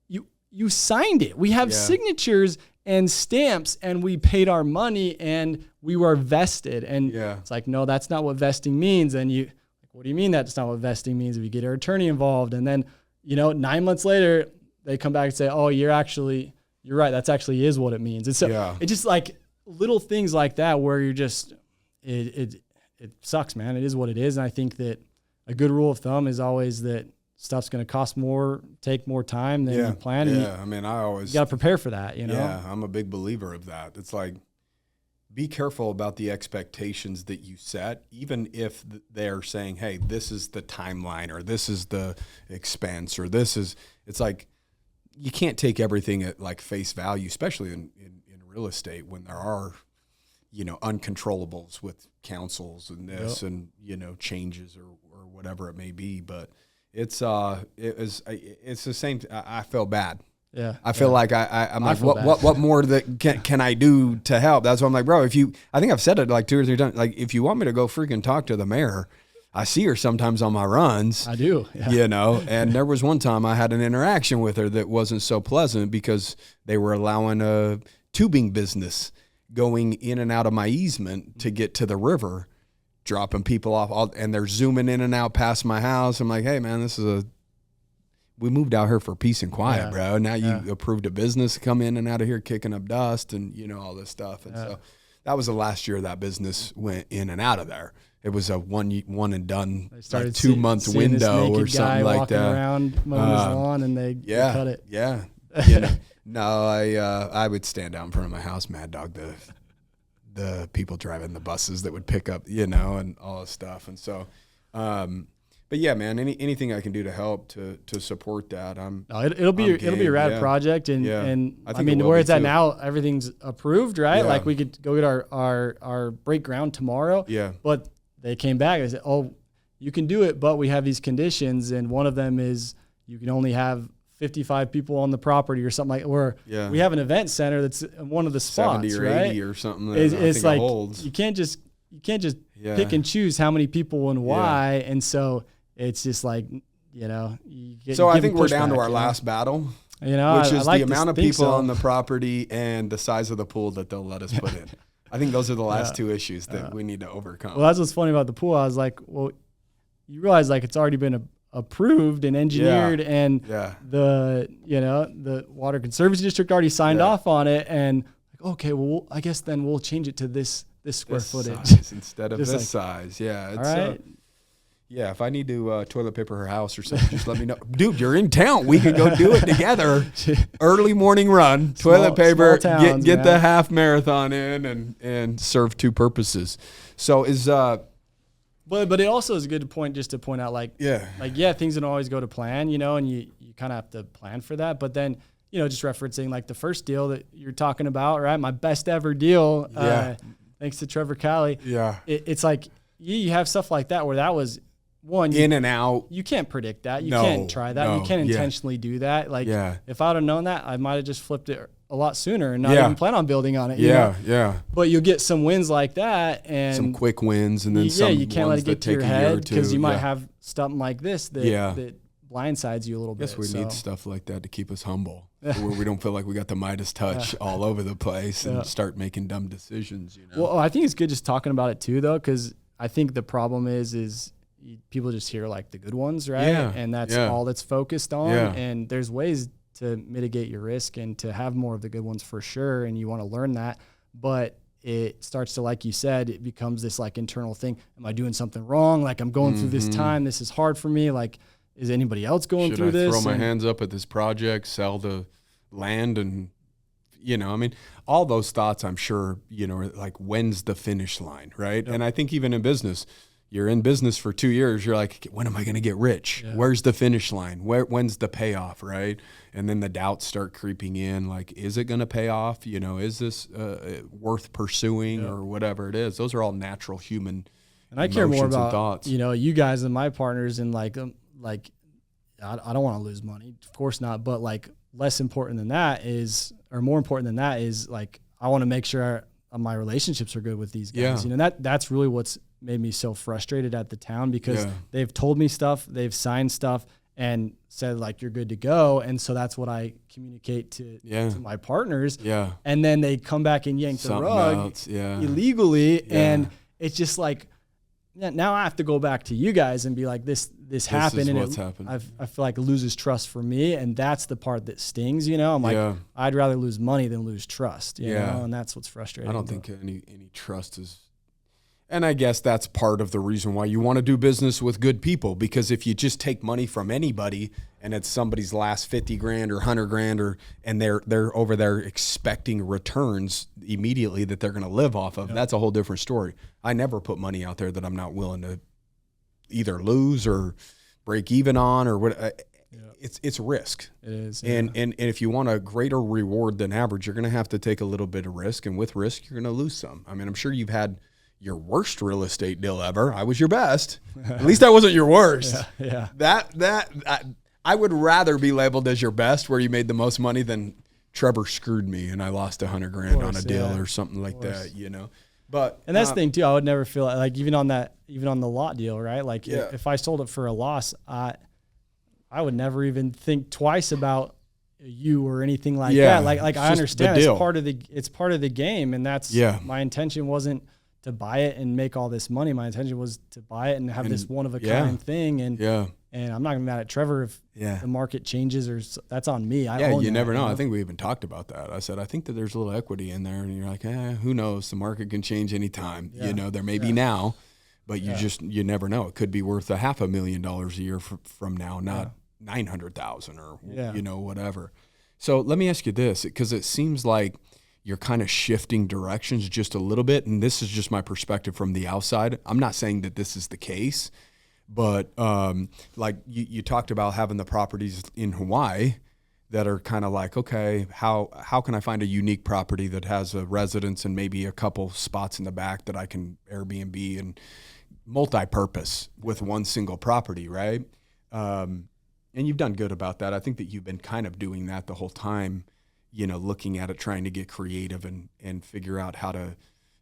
You signed it. We have signatures and stamps, and we paid our money, and we were vested. And it's like, no, that's not what vesting means. And you, what do you mean that's not what vesting means? If you get our attorney involved, and then 9 months later, they come back and say, oh, you're right. That's actually is what it means. And so it's just like little things like that where you're just, it sucks, man. It is what it is. And I think that a good rule of thumb is always that stuff's going to cost more, take more time than you plan. Yeah. I mean, you got to prepare for that, Yeah. I'm a big believer of that. It's like, be careful about the expectations that you set, even if they're saying, hey, this is the timeline, or this is the expense, or it's like, you can't take everything at like face value, especially in real estate when there are, uncontrollables with councils and this and, changes or whatever it may be. But it's the same. I feel bad. Yeah. I feel like I'm like, what more can I do to help? That's why I'm like, bro, I think I've said it like 2 or 3 times. Like, if you want me to go freaking talk to the mayor, I see her sometimes on my runs. I do. Yeah. And there was one time I had an interaction with her that wasn't so pleasant because they were allowing a tubing business going in and out of my easement to get to the river, dropping people off, and they're zooming in and out past my house. I'm like, hey man, we moved out here for peace and quiet, bro. Now you approved a business to come in and out of here kicking up dust and all this stuff. And so that was the last year that business went in and out of there. It was a one and done, like 2 month window or something like that. Around mowing his lawn, and they cut it. Yeah. No, I would stand out in front of my house, mad dog the people driving the buses that would pick up, and all this stuff. And so, but yeah, man, anything I can do to help to support that, it'll be a rad project, and I mean where it's at now, everything's approved, right? Like we could go get our break ground tomorrow. Yeah. But they came back and said, oh, you can do it, but we have these conditions, and one of them is you can only have 55 people on the property or something we have an event center that's one of the spots, 70 or right? 80 or something. It's like you can't just pick and choose how many people and why, and so it's just like So I think we're down to our last battle, which is the amount of people on the property and the size of the pool that they'll let us put in. I think those are the last 2 issues that we need to overcome. Well, that's what's funny about the pool. I was like, well, you realize like it's already been approved and engineered, and the Water Conservancy District already signed off on it, and like, okay, well, I guess then we'll change it to this square footage instead of this size. Yeah. It's, all right. If I need to toilet paper her house or something, just let me know. Dude, you're in town. We can go do it together. Early morning run, toilet paper, towns, get the half marathon in and serve 2 purposes. So But it also is a good point just to point out things don't always go to plan, and you kind of have to plan for that. But then, just referencing like the first deal that you're talking about, right? My best ever deal, thanks to Trevor Cowley. Yeah. It's like you have stuff like that where that was one in and out. You can't predict that. You can't try that. You can't intentionally do that. Like if I'd have known that, I might have just flipped it a lot sooner and not even plan on building on it. Yeah. But you'll get some wins like that, and some quick wins, and then some. You can't let it get to your head because you might have something like this that blindsides you a little bit. I guess we need stuff like that to keep us humble, where we don't feel like we got the Midas touch all over the place and start making dumb decisions. Well, I think it's good just talking about it too, though, because I think the problem is people just hear like the good ones, right? Yeah. And that's all that's focused on. Yeah. And there's ways to mitigate your risk and to have more of the good ones for sure. And you want to learn that, but it starts to, like you said, it becomes this like internal thing. Am I doing something wrong? Like I'm going through this time. This is hard for me. Like, is anybody else going through this? Should I throw my hands up at this project, sell the land? And, I mean, all those thoughts, I'm sure, are like, when's the finish line, right? Yep. And I think even in business, you're in business for 2 years. You're like, when am I going to get rich? Yeah. Where's the finish line? When's the payoff, right? And then the doubts start creeping in. Like, is it going to pay off? Is this worth pursuing or whatever it is? Those are all natural human and I care more about thoughts. You guys and my partners, and I don't want to lose money, of course not. But like less important than that is, or more important than that is, like I want to make sure my relationships are good with these guys. That's really what's made me so frustrated at the town, because they've told me stuff, they've signed stuff and said like, you're good to go. And so that's what I communicate to my partners. Yeah. And then they come back and yank the rug illegally. Yeah. And it's just like, now I have to go back to you guys and be like, this happened. And I feel like it loses trust for me. And that's the part that stings, I'm like, I'd rather lose money than lose trust, you know? And that's what's frustrating. I don't think any trust is. And I guess that's part of the reason why you want to do business with good people, because if you just take money from anybody and it's somebody's last 50 grand or 100 grand and they're over there expecting returns immediately that they're going to live off of, that's a whole different story. I never put money out there that I'm not willing to either lose or break even on or what. It's risk. It is. And if you want a greater reward than average, you're going to have to take a little bit of risk, and with risk, you're going to lose some. I mean, I'm sure you've had your worst real estate deal ever. I was your best. At least I wasn't your worst. Yeah. I would rather be labeled as your best, where you made the most money, than Trevor screwed me and I lost 100 grand on a deal or something like that, But and that's the thing too. I would never feel like even on the lot deal, right? Like if I sold it for a loss, I would never even think twice about you or anything like that. Like I understand it's part of the game, and that's my intention wasn't to buy it and make all this money. My intention was to buy it and have this one of a kind thing. And I'm not gonna be mad at Trevor if the market changes, or that's on me. You never know. I think we even talked about that. I said, I think that there's a little equity in there, and you're like, who knows? The market can change anytime. There may be now, but you never know. It could be worth $500,000 a year from now, not 900,000 or whatever. So let me ask you this, because it seems like you're kind of shifting directions just a little bit. And this is just my perspective from the outside. I'm not saying that this is the case, but like you talked about having the properties in Hawaii that are kind of like, okay, how can I find a unique property that has a residence and maybe a couple spots in the back that I can Airbnb and multi-purpose with one single property, right? And you've done good about that. I think that you've been kind of doing that the whole time, looking at it, trying to get creative and figure out how to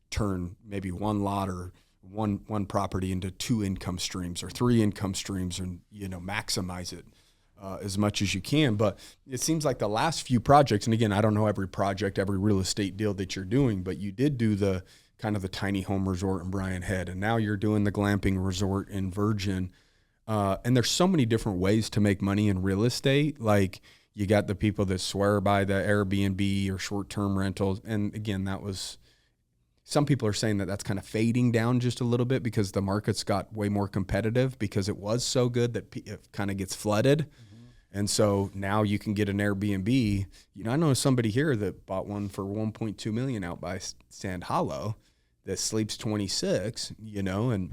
turn maybe one lot or one property into 2 income streams or 3 income streams, and, maximize it as much as you can. But it seems like the last few projects, and again, I don't know every project, every real estate deal that you're doing, but you did do the kind of the tiny home resort in Bryan Head, and now you're doing the glamping resort in Virgin. And there's so many different ways to make money in real estate. Like, you got the people that swear by the Airbnb or short-term rentals. And again, some people are saying that that's kind of fading down just a little bit because the market's got way more competitive because it was so good that it kind of gets flooded. Mm-hmm. And so now you can get an Airbnb. I know somebody here that bought one for $1.2 million out by Sand Hollow that sleeps 26, and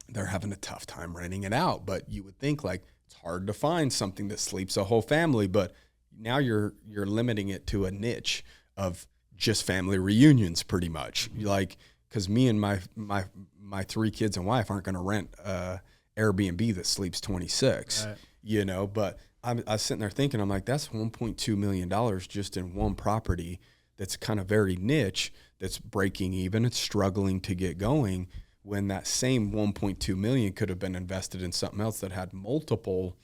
they're having a tough time renting it out. But you would think like, it's hard to find something that sleeps a whole family, but now you're limiting it to a niche of just family reunions, pretty much. Like, because me and my 3 kids and wife aren't going to rent Airbnb that sleeps 26, right. But I was sitting there thinking, I'm like, that's $1.2 million just in one property that's kind of very niche, that's breaking even, it's struggling to get going, when that same 1.2 million could have been invested in something else that had multiple,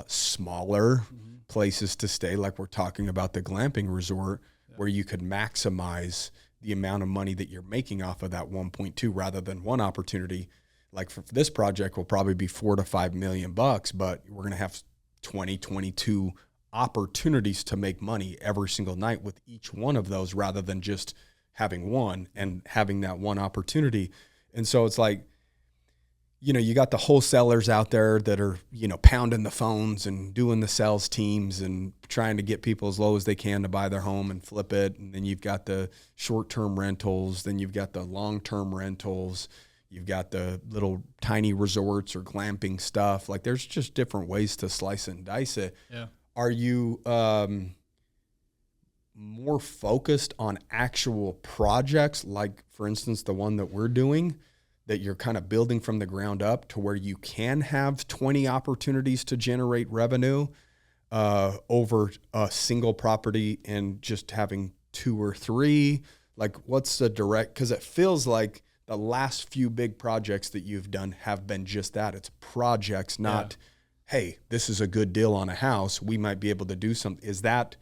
smaller places to stay. Like we're talking about the glamping resort, where you could maximize the amount of money that you're making off of that 1.2 rather than one opportunity. Like for this project will probably be $4 to $5 million, but we're going to have 22 opportunities to make money every single night with each one of those, rather than just having one and having that one opportunity. And so it's like, you got the wholesalers out there that are, pounding the phones and doing the sales teams and trying to get people as low as they can to buy their home and flip it. And then you've got the short-term rentals, then you've got the long-term rentals, You've got the little tiny resorts or glamping stuff. Like there's just different ways to slice and dice it. Yeah. Are you more focused on actual projects, like for instance, the one that we're doing, that you're kind of building from the ground up to where you can have 20 opportunities to generate revenue over a single property and just having 2 or 3? Like what's the direct, because it feels like the last few big projects that you've done have been just that. It's projects, not, hey, this is a good deal on a house, we might be able to do something. Is that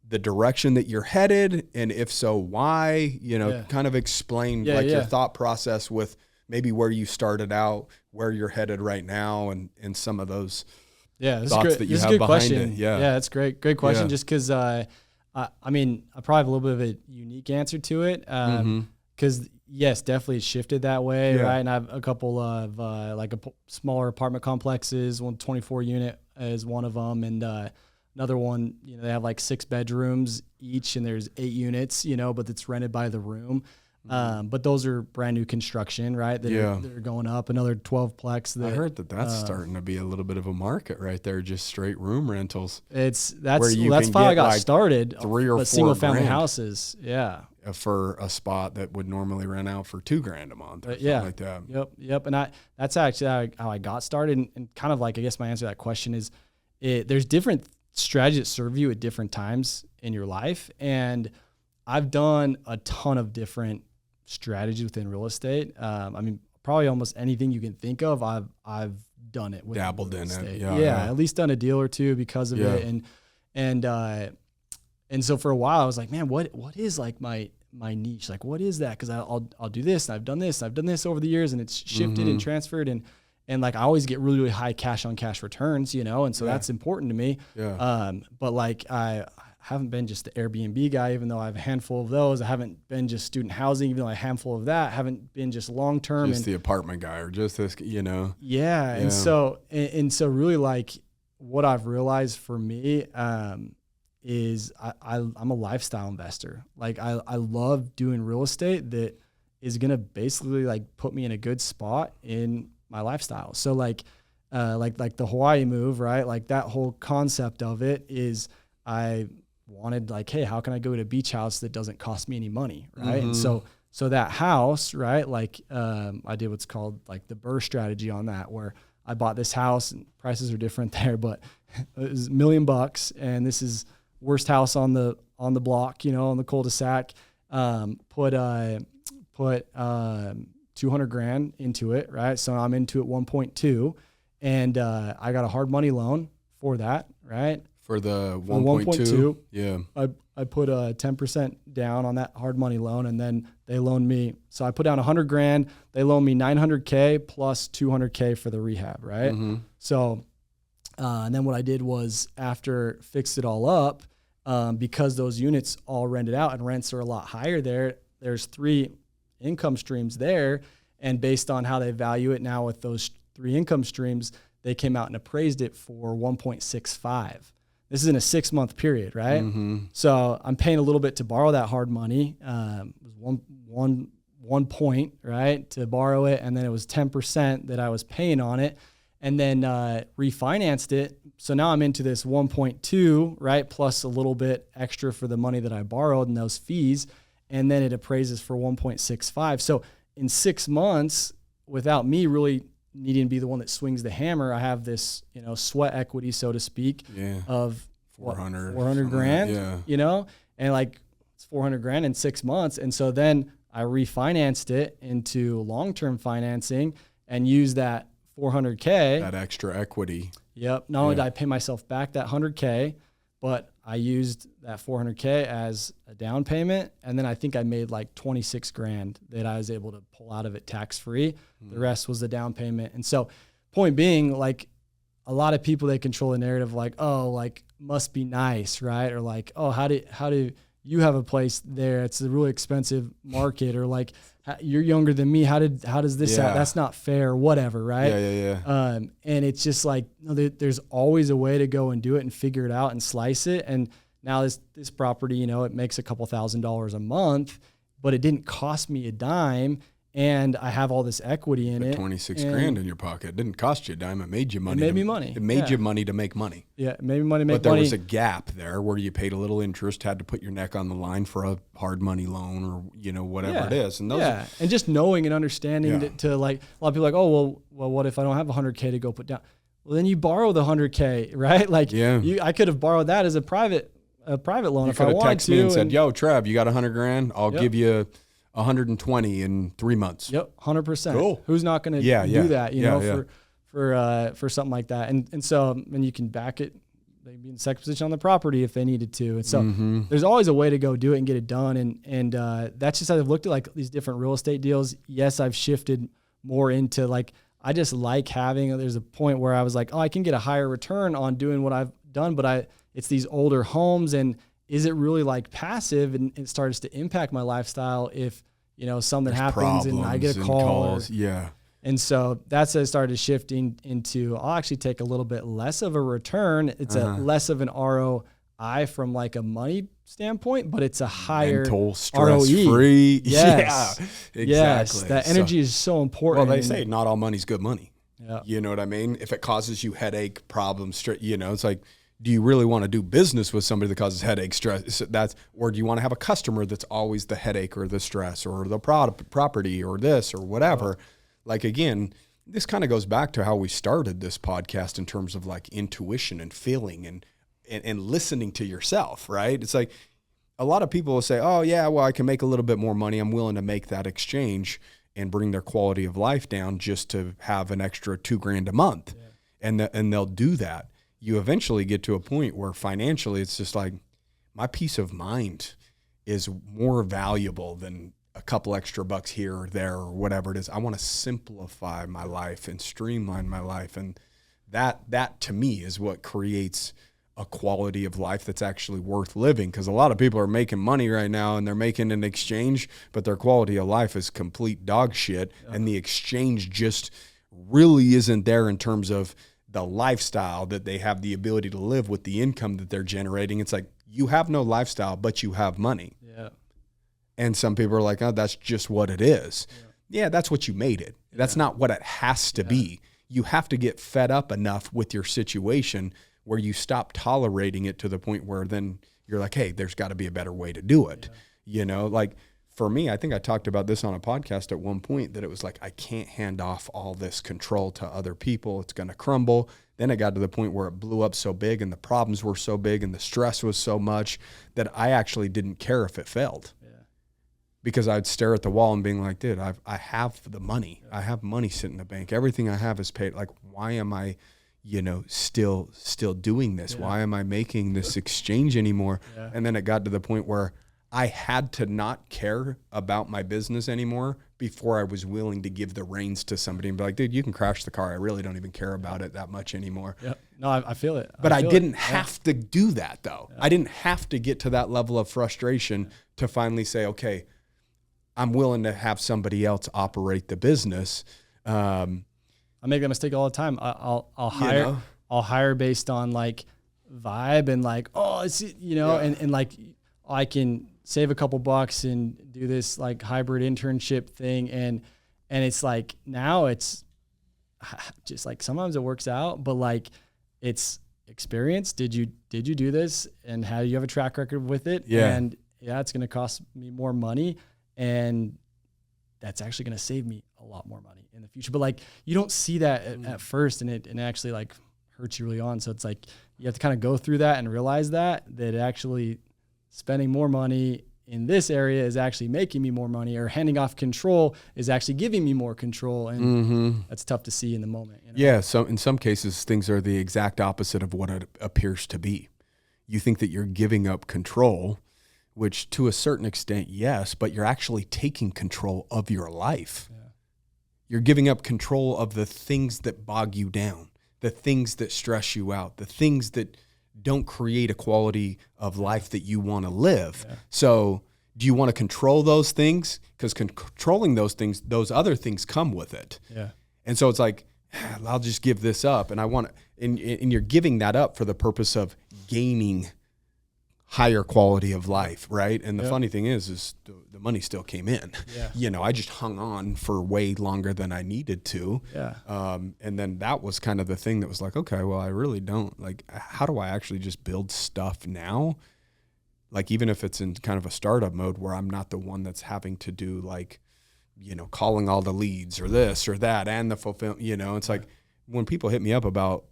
the direction that you're headed? And if so, why? Kind of explain your thought process with maybe where you started out, where you're headed right now, and some of those thoughts that you have behind it. Yeah, that's great. Great question. Yeah. Just because, I probably have a little bit of a unique answer to it. Because yes, definitely it's shifted that way, right? And I have a couple of smaller apartment complexes. 24 unit is one of them, and another one, they have like 6 bedrooms each, and there's 8 units, but it's rented by the room. But those are brand new construction, right? That are going up. Another 12-plex. I heard that's starting to be a little bit of a market right there, just straight room rentals. That's how I got started. 3 or 4 single family houses. Yeah. For a spot that would normally rent out for $2,000 a month. Or something like that. Yep. And that's actually how I got started. And kind of like, I guess my answer to that question is, there's different strategies that serve you at different times in your life. And I've done a ton of different strategies within real estate. Probably almost anything you can think of, I've done it with dabbled in estate. it. Yeah. At least done a deal or two because of it. And so for a while I was like, man, what is like my niche? Like, what is that? Cause I'll do this, and I've done this over the years, and it's shifted and transferred. And like, I always get really, really high cash on cash returns, and so that's important to me. Yeah. But like, I haven't been just the Airbnb guy, even though I have a handful of those. I haven't been just student housing, even though I have a handful of that. I haven't been just long-term. Just the apartment guy, or just this, Yeah. And so really, like, what I've realized for me, is I'm a lifestyle investor. Like, I love doing real estate that is going to basically like put me in a good spot in my lifestyle. So like the Hawaii move, right? Like, that whole concept of it is, I wanted, like, hey, how can I go to a beach house that doesn't cost me any money, right? And so that house, right? Like, I did what's called like the BRRRR strategy on that, where I bought this house, and prices are different there, but it was $1 million, and this is worst house on the block, on the cul-de-sac. Put $200,000 into it, right? So I'm into it 1.2, and I got a hard money loan for that, right? For the 1.2, yeah. I put a 10% down on that hard money loan, and then they loaned me. So I put down $100,000. They loaned me $900K plus $200K for the rehab, right? So, and then what I did was, after fixed it all up, because those units all rented out and rents are a lot higher there, there's 3 income streams there. And based on how they value it now with those 3 income streams, they came out and appraised it for 1.65. This is in a 6-month period, right? So I'm paying a little bit to borrow that hard money. It was one point, right, to borrow it, and then it was 10% that I was paying on it, and then refinanced it. So now I'm into this 1.2, right, plus a little bit extra for the money that I borrowed and those fees, and then it appraises for 1.65. So in 6 months, without me really needing to be the one that swings the hammer, I have this, sweat equity, so to speak, of $400,000, and like, it's $400,000 in 6 months. And so then I refinanced it into long-term financing and used that $400K, that extra equity. Yep. Not only did I pay myself back that $100K, but I used that $400K as a down payment. And then I think I made like $26,000 that I was able to pull out of it tax-free. The rest was the down payment. And so, point being, like, a lot of people, they control the narrative, like, oh, like, must be nice, right? Or like, oh, how do you have a place there? It's a really expensive market. Or like, you're younger than me. How does this happen? That's not fair, whatever, right? Yeah. And it's just like, there's always a way to go and do it and figure it out and slice it. And now this property, it makes a couple $1,000s a month, but it didn't cost me a dime. and I have all this equity in it. 26 grand in your pocket. It didn't cost you a dime. It made you money. It made me money. It made you money to make money. Yeah, it made me money to make money. But there was a gap there where you paid a little interest, had to put your neck on the line for a hard money loan or, whatever it is. And and just knowing and understanding to like, a lot of people are like, oh, well, what if I don't have $100K to go put down? Well, then you borrow the $100K, right? Like I could have borrowed that as a private loan if I wanted to. You could have texted me and said, yo, Trev, you got 100 grand? I'll give you 120 in 3 months. Yep, 100%. Cool. Who's not going to do that? For something like that, and so you can back it. They'd be in the second position on the property if they needed to, and so there's always a way to go do it and get it done. And that's just how I've looked at like these different real estate deals. Yes, I've shifted more into like I just like having. There's a point where I was like, oh, I can get a higher return on doing what I've done, but it's these older homes and. Is it really like passive and it starts to impact my lifestyle if, something happens and I get a call? And so that's how I started shifting into, I'll actually take a little bit less of a return. It's a less of an ROI from like a money standpoint, but it's a higher mental, stress-free. Yes. Yeah, exactly. Yes, that energy is so important. Well, they say not all money's good money. Yeah. You know what I mean? If it causes you headache, problems, it's like, do you really want to do business with somebody that causes headache, stress? Or do you want to have a customer that's always the headache or the stress or the property or this or whatever? Like, again, this kind of goes back to how we started this podcast in terms of like intuition and feeling and listening to yourself, right? It's like a lot of people will say, oh yeah, well, I can make a little bit more money. I'm willing to make that exchange and bring their quality of life down just to have an extra $2,000 a month. Yeah. And they'll do that. You eventually get to a point where financially it's just like my peace of mind is more valuable than a couple extra bucks here or there or whatever it is. I want to simplify my life and streamline my life. And that to me is what creates a quality of life that's actually worth living. Because a lot of people are making money right now and they're making an exchange, but their quality of life is complete dog shit. And the exchange just really isn't there in terms of the lifestyle that they have the ability to live with the income that they're generating. It's like, you have no lifestyle, but you have money. Yeah. And some people are like, oh, that's just what it is. Yeah, that's what you made it. That's not what it has to be. You have to get fed up enough with your situation where you stop tolerating it to the point where then you're like, hey, there's got to be a better way to do it. Like for me, I think I talked about this on a podcast at one point that it was like, I can't hand off all this control to other people. It's going to crumble. Then it got to the point where it blew up so big and the problems were so big and the stress was so much that I actually didn't care if it failed. Because I'd stare at the wall and being like, dude, I have the money. I have money sitting in the bank. Everything I have is paid. Like, why am I, still doing this? Why am I making this exchange anymore? And then it got to the point where I had to not care about my business anymore before I was willing to give the reins to somebody and be like, dude, you can crash the car. I really don't even care about it that much anymore. Yep. No, I feel it. But I didn't have to do that though. I didn't have to get to that level of frustration to finally say, okay, I'm willing to have somebody else operate the business. I make that mistake all the time. I'll hire, I'll hire based on like vibe and like, oh, it's, and like I can save a couple bucks and do this like hybrid internship thing. And it's like, now it's just like, sometimes it works out, but like it's experience. Did you do this and how do you have a track record with it? And it's going to cost me more money. And that's actually going to save me a lot more money in the future. But like, you don't see that at first, and it actually like hurts you really on. So it's like, you have to kind of go through that and realize that actually spending more money in this area is actually making me more money, or handing off control is actually giving me more control. And that's tough to see in the moment. Yeah. So in some cases, things are the exact opposite of what it appears to be. You think that you're giving up control, which to a certain extent, yes, but you're actually taking control of your life. You're giving up control of the things that bog you down, the things that stress you out, the things that don't create a quality of life that you want to live. So do you want to control those things? Because controlling those things, those other things come with it. And so it's like, I'll just give this up. And I want to, and you're giving that up for the purpose of gaining higher quality of life, right? And the funny thing is the money still came in. Yeah. I just hung on for way longer than I needed to. Yeah. And then that was kind of the thing that was like, okay, well, I really don't, like, how do I actually just build stuff now? Like, even if it's in kind of a startup mode where I'm not the one that's having to do, like, calling all the leads or this or that and the fulfillment, it's like, when people hit me up about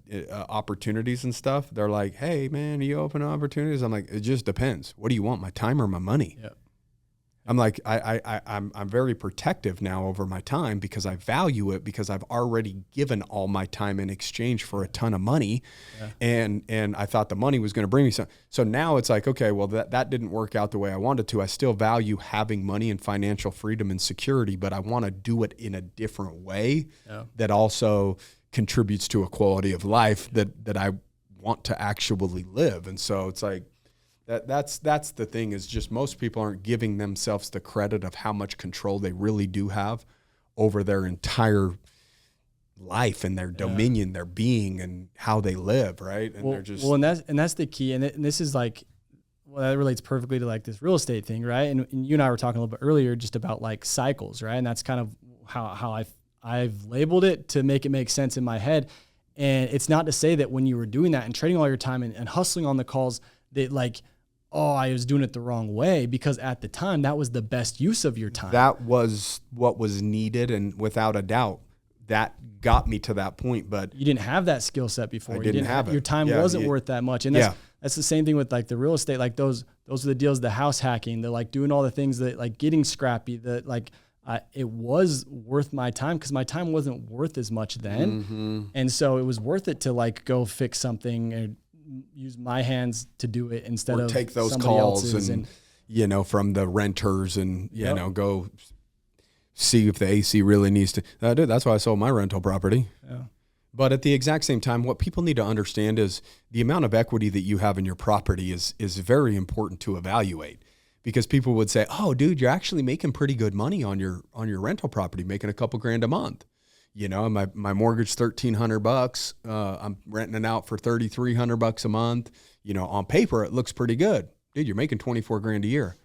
opportunities and stuff, they're like, hey, man, are you open to opportunities? I'm like, it just depends. What do you want, my time or my money? Yep. I'm like, I'm very protective now over my time because I value it, because I've already given all my time in exchange for a ton of money. Yeah. And I thought the money was going to bring me some. So now it's like, okay, well, that didn't work out the way I wanted to. I still value having money and financial freedom and security, but I want to do it in a different way that also contributes to a quality of life that I want to actually live. And so it's like, that's the thing, is just most people aren't giving themselves the credit of how much control they really do have over their entire life and their dominion, their being, and how they live, right? And they're just and that's the key. And this is like, well, that relates perfectly to like this real estate thing, right? And you and I were talking a little bit earlier just about like cycles, right? And that's kind of how I've labeled it to make it make sense in my head. And it's not to say that when you were doing that and trading all your time and hustling on the calls that like, oh, I was doing it the wrong way, because at the time that was the best use of your time. That was what was needed. And without a doubt, that got me to that point. But you didn't have that skill set before. I didn't have it. Your time wasn't worth that much. And that's the same thing with like the real estate. Like those are the deals, the house hacking, the like doing all the things that like getting scrappy, that like, it was worth my time, because my time wasn't worth as much then. Mm-hmm. And so it was worth it to like go fix something and use my hands to do it instead of take those somebody calls else's and from the renters and, go see if the AC really needs to. Dude, that's why I sold my rental property. Yeah. But at the exact same time, what people need to understand is the amount of equity that you have in your property is very important to evaluate. Because people would say, oh, dude, you're actually making pretty good money on your rental property, making a couple grand a month. My mortgage $1,300. I'm renting it out for $3,300 a month. On paper, it looks pretty good. Dude, you're making 24 grand a year.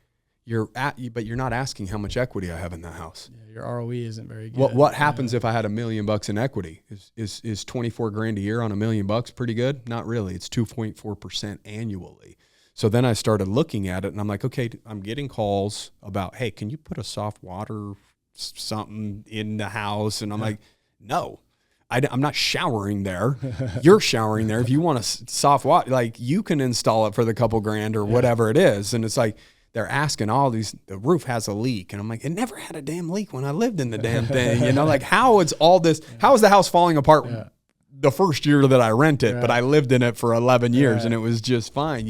But you're not asking how much equity I have in that house. Yeah, your ROE isn't very good. What happens if I had $1 million in equity? Is 24 grand a year on $1 million pretty good? Not really. It's 2.4% annually. So then I started looking at it, and I'm like, okay, I'm getting calls about, hey, can you put a soft water something in the house? And I'm like, no, I'm not showering there. You're showering there. If you want a soft water, like, you can install it for the couple grand or whatever it is. And it's like, they're asking all these, the roof has a leak. And I'm like, it never had a damn leak when I lived in the damn thing. Like, how is all this, how is the house falling apart the first year that I rented, but I lived in it for 11 years and it was just fine,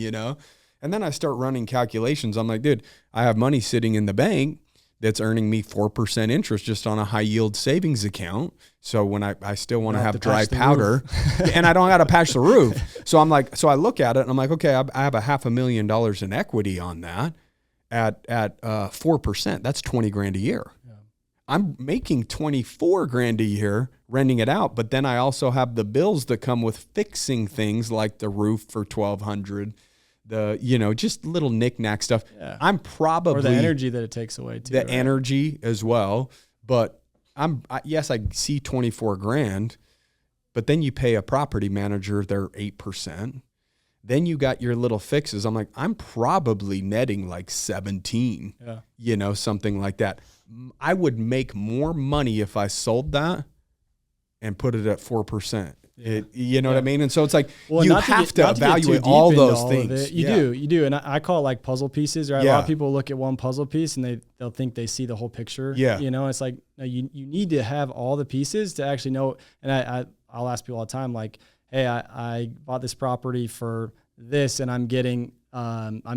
And then I start running calculations. I'm like, dude, I have money sitting in the bank that's earning me 4% interest just on a high yield savings account. So when I still want to have dry powder and I don't got to patch the roof. So I'm like, so I look at it and I'm like, okay, I have a $500,000 in equity on that at 4%. That's 20 grand a year. Yeah. I'm making 24 grand a year renting it out. But then I also have the bills that come with fixing things like the roof for $1,200. Just little knick-knack stuff. Yeah. I'm probably... Or the energy that it takes away too. The energy as well. But yes, I see 24 grand, but then you pay a property manager, they're 8%. Then you got your little fixes. I'm like, I'm probably netting like 17, something like that. I would make more money if I sold that and put it at 4%. What I mean? And so it's like, you have to evaluate all those things. You do. And I call it like puzzle pieces, right? Yeah. A lot of people look at one puzzle piece and they'll think they see the whole picture. Yeah. It's like, no, you need to have all the pieces to actually know. And I'll ask people all the time, like, hey, I bought this property for this and I'm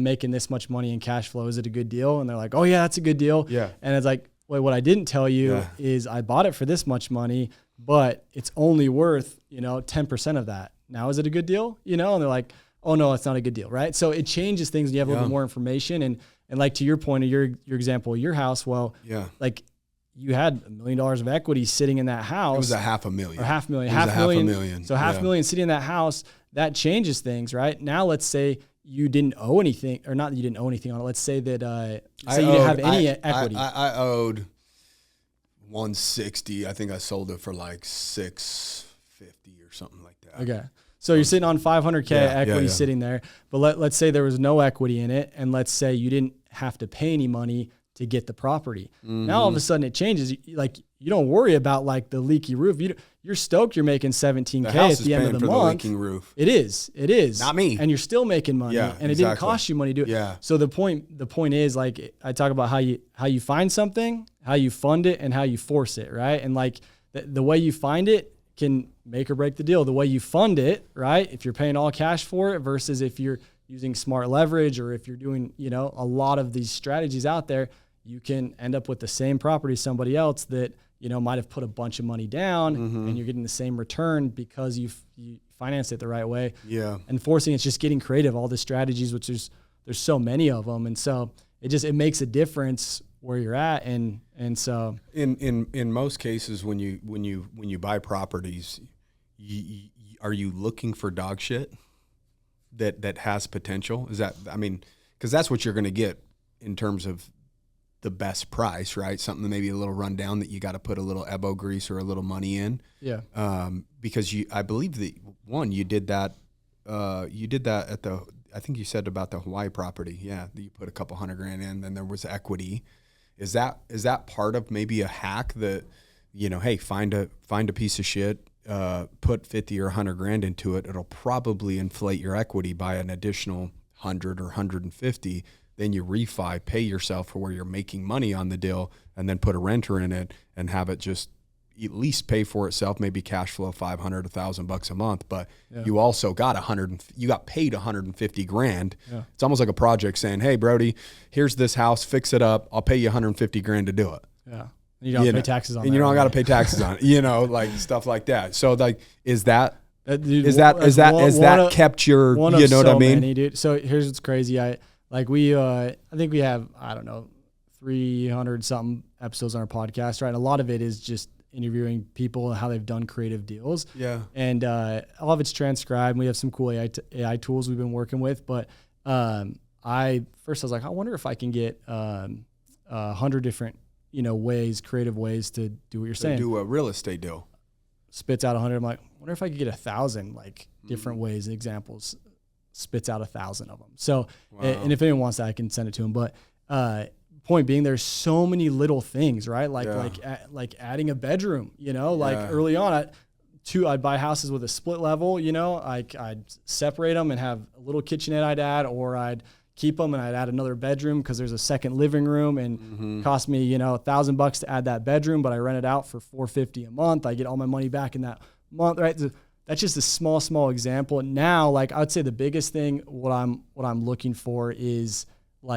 making this much money in cash flow. Is it a good deal? And they're like, oh yeah, that's a good deal. Yeah. And it's like, wait, what I didn't tell you is I bought it for this much money, but it's only worth, 10% of that. Now, is it a good deal? And they're like, oh no, it's not a good deal. Right. So it changes things when you have a little bit more information. And like, to your point of your example, your house, like you had $1 million of equity sitting in that house. It was $500,000. Or $500,000. So $500,000 sitting in that house. that changes things, right? Now, let's say you didn't owe anything, or not that you didn't owe anything on it. Let's say that you didn't have any equity. I owed 160. I think I sold it for like 650 or something like that. Okay. So you're sitting on 500K equity sitting there, but let's say there was no equity in it, and let's say you didn't have to pay any money to get the property. Now all of a sudden it changes. Like, you don't worry about like the leaky roof. You're stoked you're making 17K at the end of the month. The leaking roof. It is. Not me. And you're still making money. And it didn't cost you money to do it. Yeah. So the point is, like, I talk about how you find something, how you fund it, and how you force it, right? And like the way you find it can make or break the deal. The way you fund it, right? If you're paying all cash for it versus if you're using smart leverage, or if you're doing, a lot of these strategies out there, you can end up with the same property as somebody else that, might have put a bunch of money down, and you're getting the same return because you financed it the right way. Yeah. And forcing, it's just getting creative, all the strategies, which there's so many of them. And so it makes a difference where you're at. And so in most cases, when you buy properties, are you looking for dog shit that has potential? Is that, because that's what you're going to get in terms of the best price, right? Something maybe a little rundown that you got to put a little elbow grease or a little money in. Yeah. Because I believe that you did that at I think you said about the Hawaii property. Yeah. You put a couple $100,000 in, then there was equity. Is that part of maybe a hack that, hey, find a piece of shit, put 50 or 100 grand into it. It'll probably inflate your equity by an additional 100 or 150. Then you refi, pay yourself for where you're making money on the deal, and then put a renter in it and have it just at least pay for itself, maybe cash flow $500, $1,000 a month. But you also got you got paid 150 grand. Yeah. It's almost like a project saying, hey, Brody, here's this house, fix it up. I'll pay you 150 grand to do it. Yeah. And you don't pay taxes on it. And you don't got to pay taxes on it, like stuff like that. So like, is that kept your, what I mean? Many, dude. So here's what's crazy. I think we have, 300 something episodes on our podcast, right? And a lot of it is just interviewing people and how they've done creative deals. Yeah. And all of it's transcribed. We have some cool AI tools we've been working with. But I was like, I wonder if I can get 100 different, creative ways to do what you're saying. Do a real estate deal. Spits out 100. I'm like, I wonder if I could get 1,000 different ways and examples. Spits out 1,000 of them. So, and if anyone wants that, I can send it to them. But point being, there's so many little things, right? Like adding a bedroom, early on, I'd buy houses with a split level, I'd separate them and have a little kitchenette I'd add, or I'd keep them and I'd add another bedroom because there's a second living room, and it cost me, $1,000 to add that bedroom, but I rent it out for $450 a month. I get all my money back in that month, right? So that's just a small example. And now, I would say the biggest thing, what I'm looking for is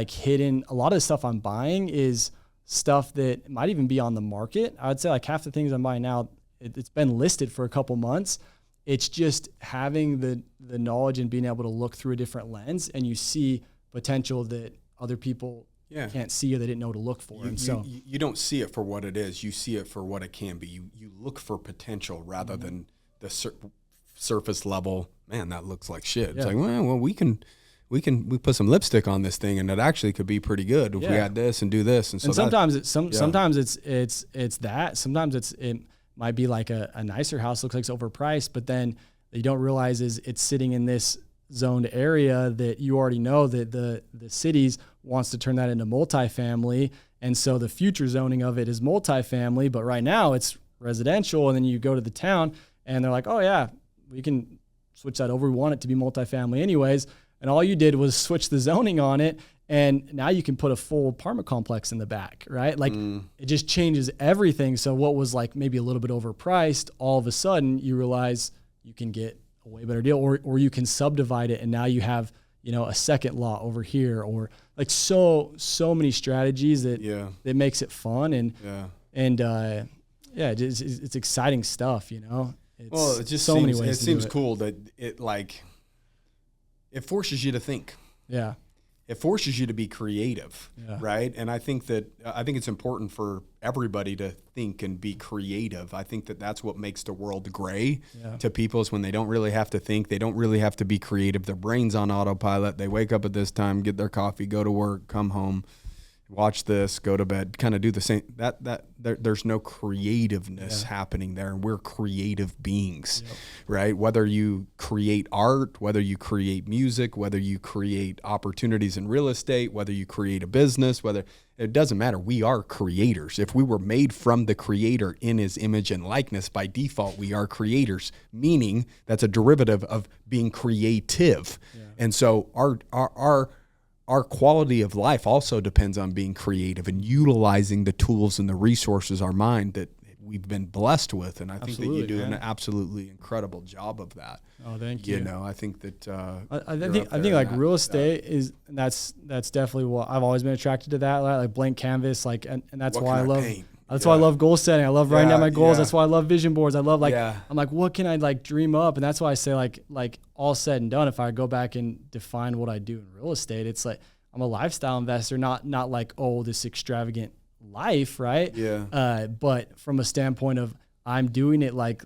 hidden. A lot of the stuff I'm buying is stuff that might even be on the market. I would say half the things I'm buying now, it's been listed for a couple months. It's just having the knowledge and being able to look through a different lens, and you see potential that other people can't see or they didn't know to look for. You don't see it for what it is. You see it for what it can be. You look for potential rather than the surface level. Man, that looks like shit. It's like, well, we put some lipstick on this thing, and it actually could be pretty good if we add this and do this. And so sometimes it's that. Sometimes it might be like a nicer house, looks like it's overpriced, but then you don't realize is it's sitting in this zoned area that you already know that the cities wants to turn that into multifamily, and so the future zoning of it is multifamily, but right now it's residential. And then you go to the town, and they're like, oh yeah, we can switch that over. We want it to be multifamily anyways. And all you did was switch the zoning on it, and now you can put a full apartment complex in the back, right? It just changes everything. So what was maybe a little bit overpriced, all of a sudden you realize you can get a way better deal, or you can subdivide it, and now you have, a second lot over here, or so many strategies that makes it fun. It's exciting stuff, Well, it just seems cool that it forces you to think. Yeah. it forces you to be creative, right? And I think it's important for everybody to think and be creative. I think that's what makes the world gray to people, is when they don't really have to think. They don't really have to be creative. Their brain's on autopilot. They wake up at this time, get their coffee, go to work, come home, watch this, go to bed, kind of do the same. There's no creativeness happening there, and we're creative beings, right? Whether you create art, whether you create music, whether you create opportunities in real estate, whether you create a business, it doesn't matter. We are creators. If we were made from the Creator in His image and likeness, by default, we are creators, meaning that's a derivative of being creative. And so our quality of life also depends on being creative and utilizing the tools and the resources, our mind, that we've been blessed with. And I think that you do an absolutely incredible job of that. Oh, thank you. You know, I think that I think like real estate is, and that's definitely what I've always been attracted to, that like blank canvas, like, and that's why I love paint? That's why I love goal setting. I love writing down my goals. That's why I love vision boards. I love I'm like, what can I like dream up? And that's why I say like all said and done, if I go back and define what I do in real estate, it's like I'm a lifestyle investor, not like, oh, this extravagant life, right? But from a standpoint of, I'm doing it like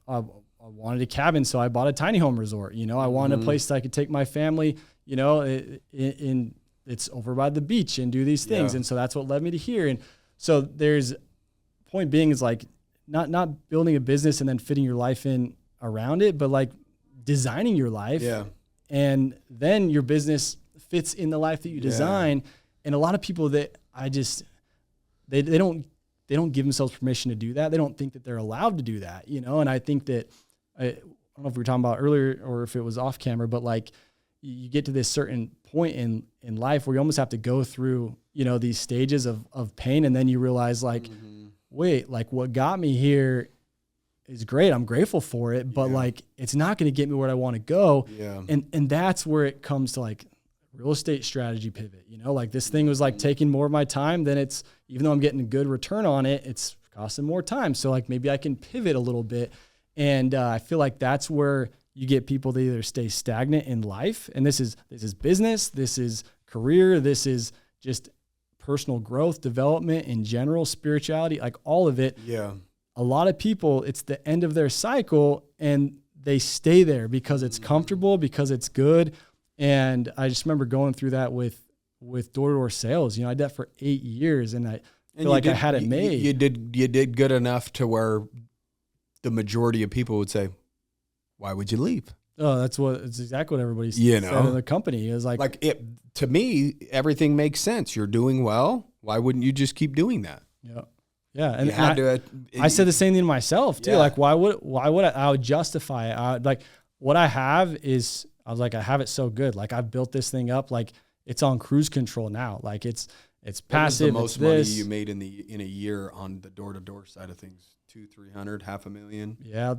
I wanted a cabin, so I bought a tiny home resort. You know, I wanted a place that I could take my family, you know, it's over by the beach and do these things. And so that's what led me to here. And so there's, point being is like not building a business and then fitting your life in around it, but like designing your life. And then your business fits in the life that you design. And a lot of people that they don't give themselves permission to do that. They don't think that they're allowed to do that, you know? And I think that, I don't know if we were talking about earlier or if it was off camera, but like you get to this certain point in life where you almost have to go through, you know, these stages of pain. And then you realize like, wait, like what got me here is great. I'm grateful for it, but like, it's not going to get me where I want to go. And that's where it comes to like real estate strategy pivot, you know, like this thing was like taking more of my time than it's, even though I'm getting a good return on it, it's costing more time. So like maybe I can pivot a little bit. And I feel like that's where you get people to either stay stagnant in life. And this is business, this is career, this is just personal growth, development in general, spirituality, like all of it. A lot of people, it's the end of their cycle and they stay there because it's comfortable, because it's good. And I just remember going through that with door-to-door sales. You know, I did that for 8 years, and I feel like I had it made. You did good enough to where the majority of people would say, "Why would you leave?" Oh, it's exactly what everybody said in the company. It was like to me, everything makes sense. You're doing well. Why wouldn't you just keep doing that? Yeah. And I said the same thing to myself too. Like, why would I would justify it? Like what I have is, I was like, I have it so good. Like I've built this thing up. Like it's on cruise control now. Like it's passive. What was the most money you made in a year on the door-to-door side of things? 200,000, 300,000, $500,000. Yeah.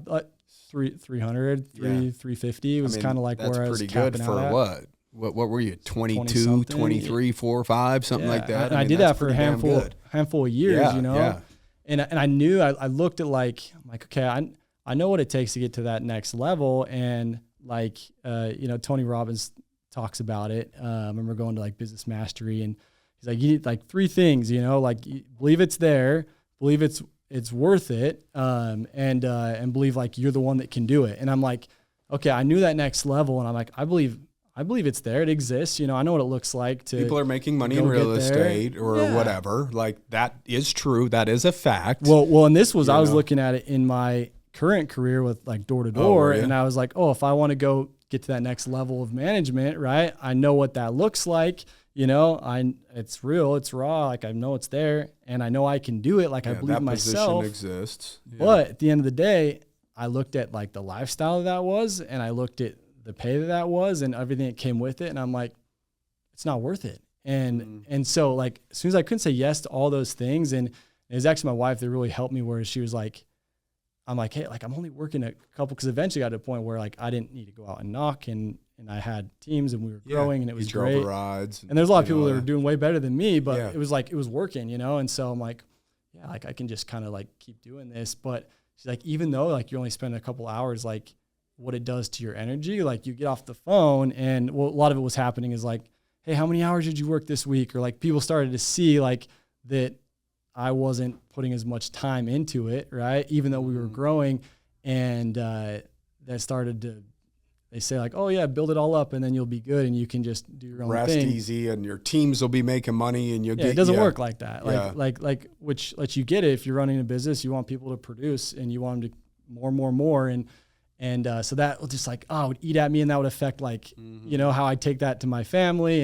300, 350 was kind of like where I was pretty good for what? What were you? 22, 23, 4, 5, something like that. And I did that for a handful of years, you know? And I knew, I looked at like, I'm like, okay, I know what it takes to get to that next level. And like, you know, Tony Robbins talks about it. I remember going to like Business Mastery, and he's like, you need like 3 things, you know, like believe it's there, believe it's worth it, and believe like you're the one that can do it. And I'm like, okay, I knew that next level, and I'm like, I believe it's there. It exists. You know, I know what it looks like to. People are making money in real estate or whatever. Like that is true. That is a fact. Well, and this was, I was looking at it in my current career with like door to door, and I was like, oh, if I want to go get to that next level of management, right? I know what that looks like. You know, it's real, it's raw. Like I know it's there, and I know I can do it. Like I believe myself. That position exists. Yeah. But at the end of the day, I looked at like the lifestyle that was, and I looked at the pay that was, and everything that came with it, and I'm like, it's not worth it. And so like as soon as I couldn't say yes to all those things, and it was actually my wife that really helped me, where she was like, I'm like, hey, like I'm only working a couple, because eventually got to a point where like I didn't need to go out and knock, and I had teams, and we were growing, and it was great. Rides and there's a lot of people that were doing way better than me, but it was like, it was working, you know? And so I'm like, yeah, like I can just kind of like keep doing this. But she's like, even though like you only spend a couple hours, like what it does to your energy, like you get off the phone, and a lot of it was happening is like, hey, how many hours did you work this week? Or like people started to see like that I wasn't putting as much time into it, right? Even though we were growing, and that started to, they say like, oh yeah, build it all up and then you'll be good and you can just do your own rest thing. Easy and your teams will be making money and you'll get. It doesn't work like that. Like which lets you get it. If you're running a business, you want people to produce and you want them to more. And so that will just like, would eat at me, and that would affect like, how I take that to my family.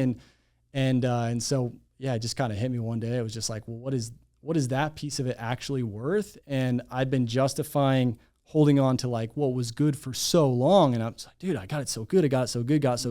And so, yeah, it just kind of hit me one day. It was just like, well, what is that piece of it actually worth? And I'd been justifying holding on to like what was good for so long. And I'm just like, dude, I got it so good. Got so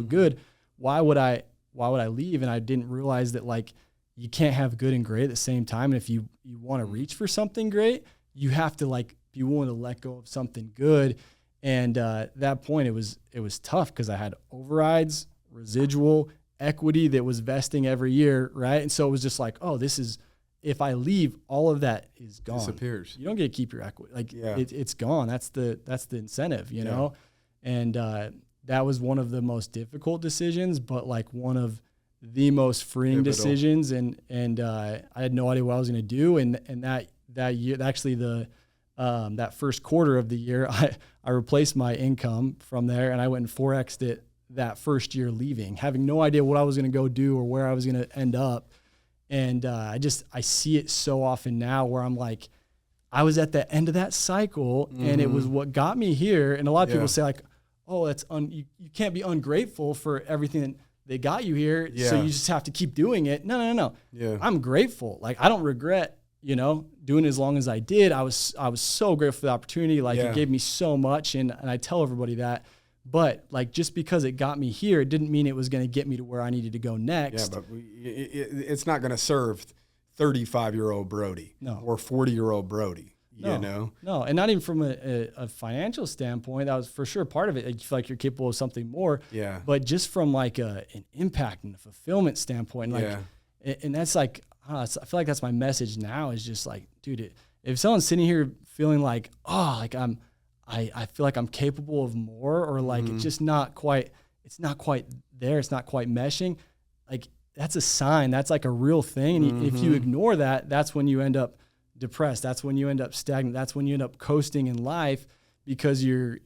good. Why would I leave? And I didn't realize that like, you can't have good and great at the same time. And if you want to reach for something great, you have to like be willing to let go of something good. And at that point it was tough because I had overrides, residual, equity that was vesting every year. Right. And so it was just like, if I leave, all of that is gone. Disappears. You don't get to keep your equity. Like it's gone. That's the incentive, you know? And that was one of the most difficult decisions, but like one of the most freeing decisions. And I had no idea what I was going to do. And that year, actually that first quarter of the year, I replaced my income from there, and I went and 4X'd it that first year leaving, having no idea what I was going to go do or where I was going to end up. And I see it so often now where I'm like, I was at the end of that cycle, and it was what got me here. And a lot of people say like, oh, you can't be ungrateful for everything that they got you here. So you just have to keep doing it. No. Yeah. I'm grateful. Like I don't regret, doing it as long as I did. I was so grateful for the opportunity. Like it gave me so much. And I tell everybody that, but like, just because it got me here, it didn't mean it was going to get me to where I needed to go next. Yeah, but it's not going to serve 35-year-old Brody or 40-year-old Brody, you know? No. And not even from a financial standpoint, that was for sure part of it. You feel like you're capable of something more, but just from like an impact and a fulfillment standpoint, and that's like, I feel like that's my message now is just like, dude, if someone's sitting here feeling like, I feel like I'm capable of more, or like it's just not quite there, it's not quite meshing, like that's a sign, that's like a real thing. And if you ignore that, that's when you end up depressed, that's when you end up stagnant, that's when you end up coasting in life because you're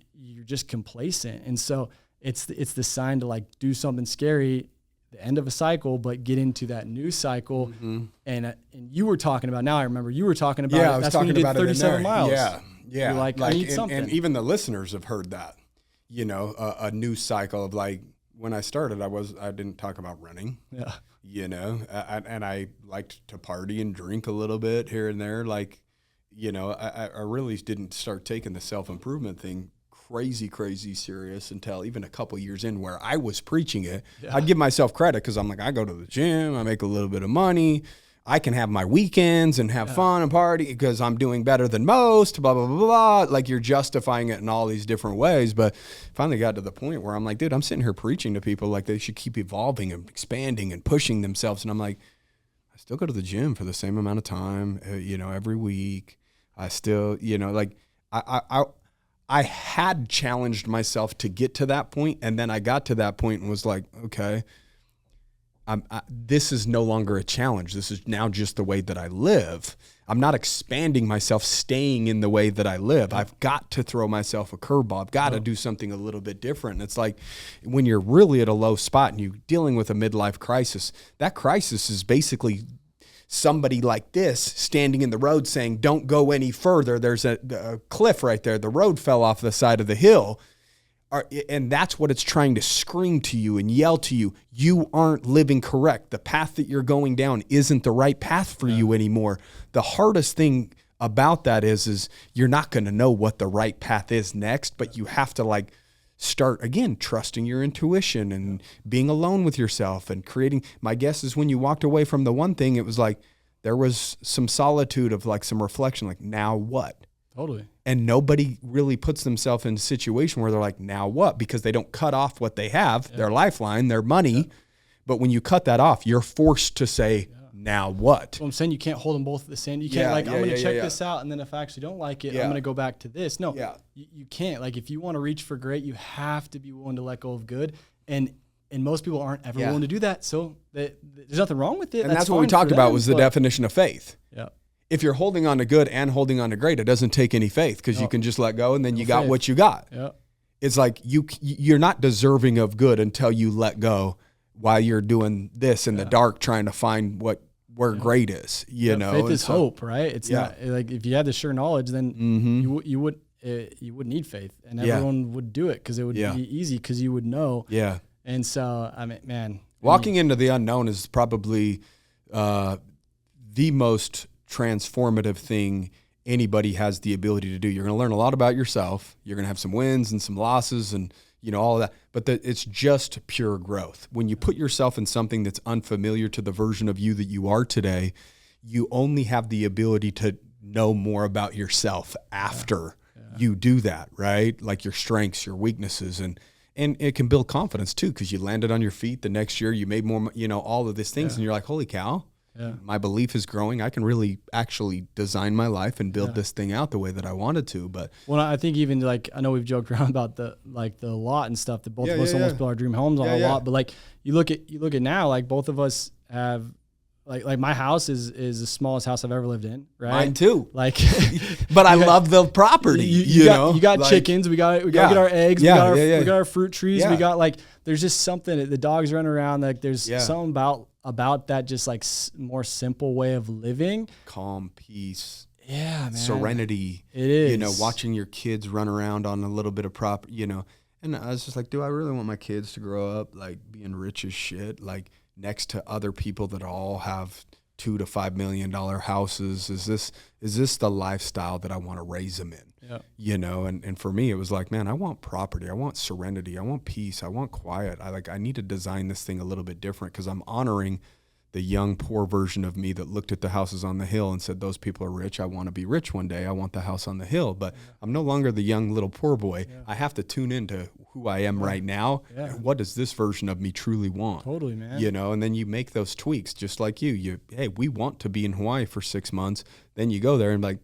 just complacent. And so it's the sign to like do something scary, the end of a cycle, but get into that new cycle. And you were talking about, now I remember you were talking about, I was talking about 37 miles. Yeah. You're like I need something. And even the listeners have heard that, a new cycle of like, when I started, I didn't talk about running, and I liked to party and drink a little bit here and there. Like, I really didn't start taking the self-improvement thing crazy serious until even a couple years in, where I was preaching it. I'd give myself credit because I'm like, I go to the gym, I make a little bit of money, I can have my weekends and have fun and party because I'm doing better than most, blah, blah, blah, blah. Like you're justifying it in all these different ways. But finally got to the point where I'm like, dude, I'm sitting here preaching to people like they should keep evolving and expanding and pushing themselves. And I'm like, I still go to the gym for the same amount of time, every week. I still, like I had challenged myself to get to that point, and then I got to that point and was like, okay, this is no longer a challenge. This is now just the way that I live. I'm not expanding myself, staying in the way that I live. I've got to throw myself a curveball. I've got to do something a little bit different. And it's like when you're really at a low spot and you're dealing with a midlife crisis, that crisis is basically somebody like this standing in the road saying, don't go any further. There's a cliff right there. The road fell off the side of the hill. And that's what it's trying to scream to you and yell to you. You aren't living correct. The path that you're going down isn't the right path for you anymore. The hardest thing about that is you're not going to know what the right path is next, but you have to like start again, trusting your intuition and being alone with yourself and creating. My guess is when you walked away from the one thing, it was like, there was some solitude of like some reflection, like now what? Totally. And nobody really puts themselves in a situation where they're like, now what? Because they don't cut off what they have, their lifeline, their money. But when you cut that off, you're forced to say, now what? Well, I'm saying you can't hold them both at the same. You can't I'm going to check this out, and then if I actually don't like it, I'm going to go back to this. No, you can't. Like if you want to reach for great, you have to be willing to let go of good. And and most people aren't ever willing to do that. So there's nothing wrong with it. And that's what we talked about was the definition of faith. Yeah. If you're holding on to good and holding on to great, it doesn't take any faith because you can just let go and then you got what you got. Yeah. It's like you're not deserving of good until you let go while you're doing this in the dark trying to find where great is, you know. Faith is hope, right? It's not like if you had the sure knowledge, then you wouldn't need faith, and everyone would do it because it would be easy because you would know. Yeah. And so, I mean, man, walking into the unknown is probably the most transformative thing anybody has the ability to do. You're going to learn a lot about yourself. You're going to have some wins and some losses and, you know, all of that. But it's just pure growth. When you put yourself in something that's unfamiliar to the version of you that you are today, you only have the ability to know more about yourself after you do that, right? Like your strengths, your weaknesses, and it can build confidence too because you landed on your feet the next year. You made more, you know, all of these things, and you're like, holy cow. Yeah. My belief is growing. I can really actually design my life and build this thing out the way that I wanted to. But I think even like I know we've joked around about the lot and stuff that both of us almost built our dream homes on a lot. But like you look at now, like both of us have like my house is the smallest house I've ever lived in. Right, mine too. Like, but I love the property. You got like, chickens. We got get our eggs. We got our fruit trees. Yeah. We got like there's just something. The dogs run around. Like there's something about that just like more simple way of living. Calm, peace. Yeah, man. Serenity. It is. You know, watching your kids run around on a little bit of property, you know. And I was just like, do I really want my kids to grow up like being rich as shit, like next to other people that all have $2 to $5 million houses? Is this the lifestyle that I want to raise them in? Yeah. You know, and for me, it was like, man, I want property. I want serenity. I want peace. I want quiet. I need to design this thing a little bit different because I'm honoring the young, poor version of me that looked at the houses on the hill and said, those people are rich. I want to be rich one day. I want the house on the hill. But I'm no longer the young little poor boy. Yeah. I have to tune into who I am right now. Yeah. What does this version of me truly want? Totally, man. You know, and then you make those tweaks just like hey, we want to be in Hawaii for 6 months. Then you go there and like,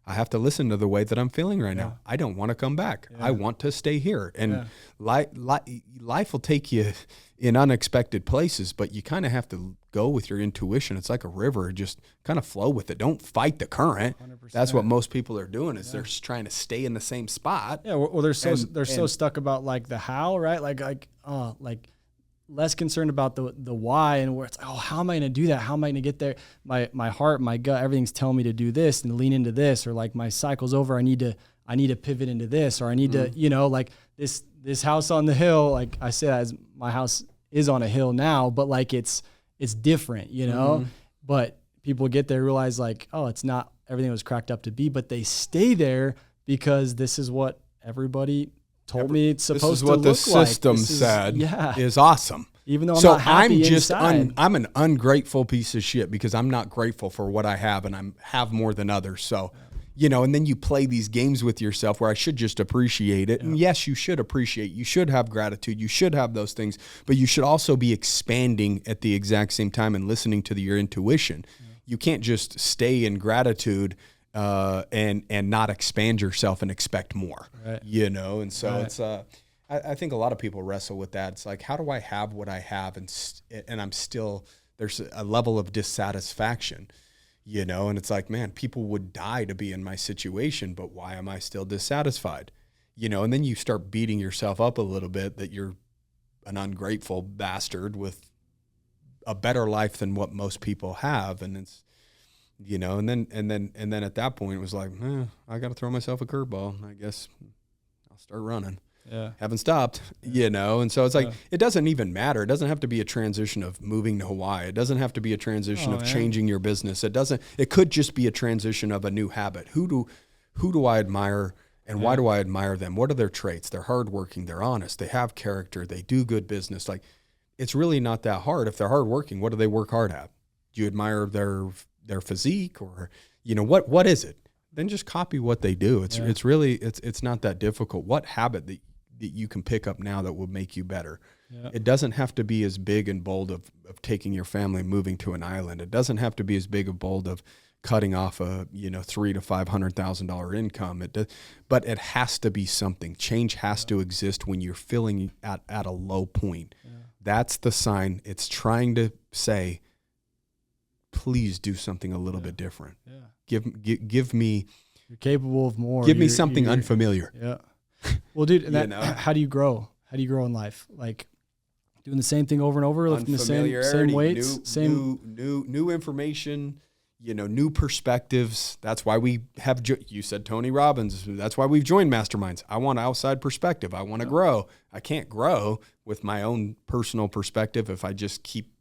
I have to listen to the way that I'm feeling right now. I don't want to come back. I want to stay here. And life will take you in unexpected places, but you kind of have to go with your intuition. It's like a river. Just kind of flow with it. Don't fight the current. 100%. That's what most people are doing is they're just trying to stay in the same spot. Yeah, or they're so stuck about like the how, right? Like less concerned about the why and where it's like, oh, how am I going to do that? How am I going to get there? My heart, my gut, everything's telling me to do this and lean into this, or like my cycle's over. I need to pivot into this, or I need to, you know, like this house on the hill. Like I say, as my house is on a hill now, but like it's different, you know, but people get there, realize like, oh, it's not everything was cracked up to be, but they stay there because this is what everybody told me it's supposed to look like. This is what the system said is awesome. Even though I'm not happy inside. I'm an ungrateful piece of shit because I'm not grateful for what I have and I have more than others. So, you know, and then you play these games with yourself where I should just appreciate it. Yeah. And yes, you should appreciate. You should have gratitude. You should have those things. But you should also be expanding at the exact same time and listening to your intuition. Yeah. You can't just stay in gratitude and not expand yourself and expect more, you know? And so it's, I think a lot of people wrestle with that. It's like, how do I have what I have? And I'm still, there's a level of dissatisfaction, you know? And it's like, man, people would die to be in my situation, but why am I still dissatisfied? You know? And then you start beating yourself up a little bit that you're an ungrateful bastard with a better life than what most people have. And it's, you know, and then at that point it was like, I got to throw myself a curveball. I guess I'll start running. Yeah. Haven't stopped, you know? And so it's like, it doesn't even matter. It doesn't have to be a transition of moving to Hawaii. It doesn't have to be a transition of changing your business. It could just be a transition of a new habit. Who do I admire and why do I admire them? What are their traits? They're hardworking. They're honest. They have character. They do good business. Like, it's really not that hard. If they're hardworking, what do they work hard at? Do you admire their physique, or, you know, what is it? Then just copy what they do. It's really, it's not that difficult. What habit that you can pick up now that will make you better? Yeah. It doesn't have to be as big and bold of taking your family, moving to an island. It doesn't have to be as big and bold of cutting off a, you know, $300,000 to $500,000 income. But it has to be something. Change has to exist when you're feeling at a low point. Yeah. that's the sign. It's trying to say, please do something a little bit different. Yeah. Give me. You're capable of more. Give me something unfamiliar. Yeah. Well, dude, and how do you grow? How do you grow in life? Like doing the same thing over and over, lifting the same weights, new information, new perspectives. That's why we have, you said Tony Robbins. That's why we've joined masterminds. I want outside perspective. I want to grow. I can't grow with my own personal perspective if I just keep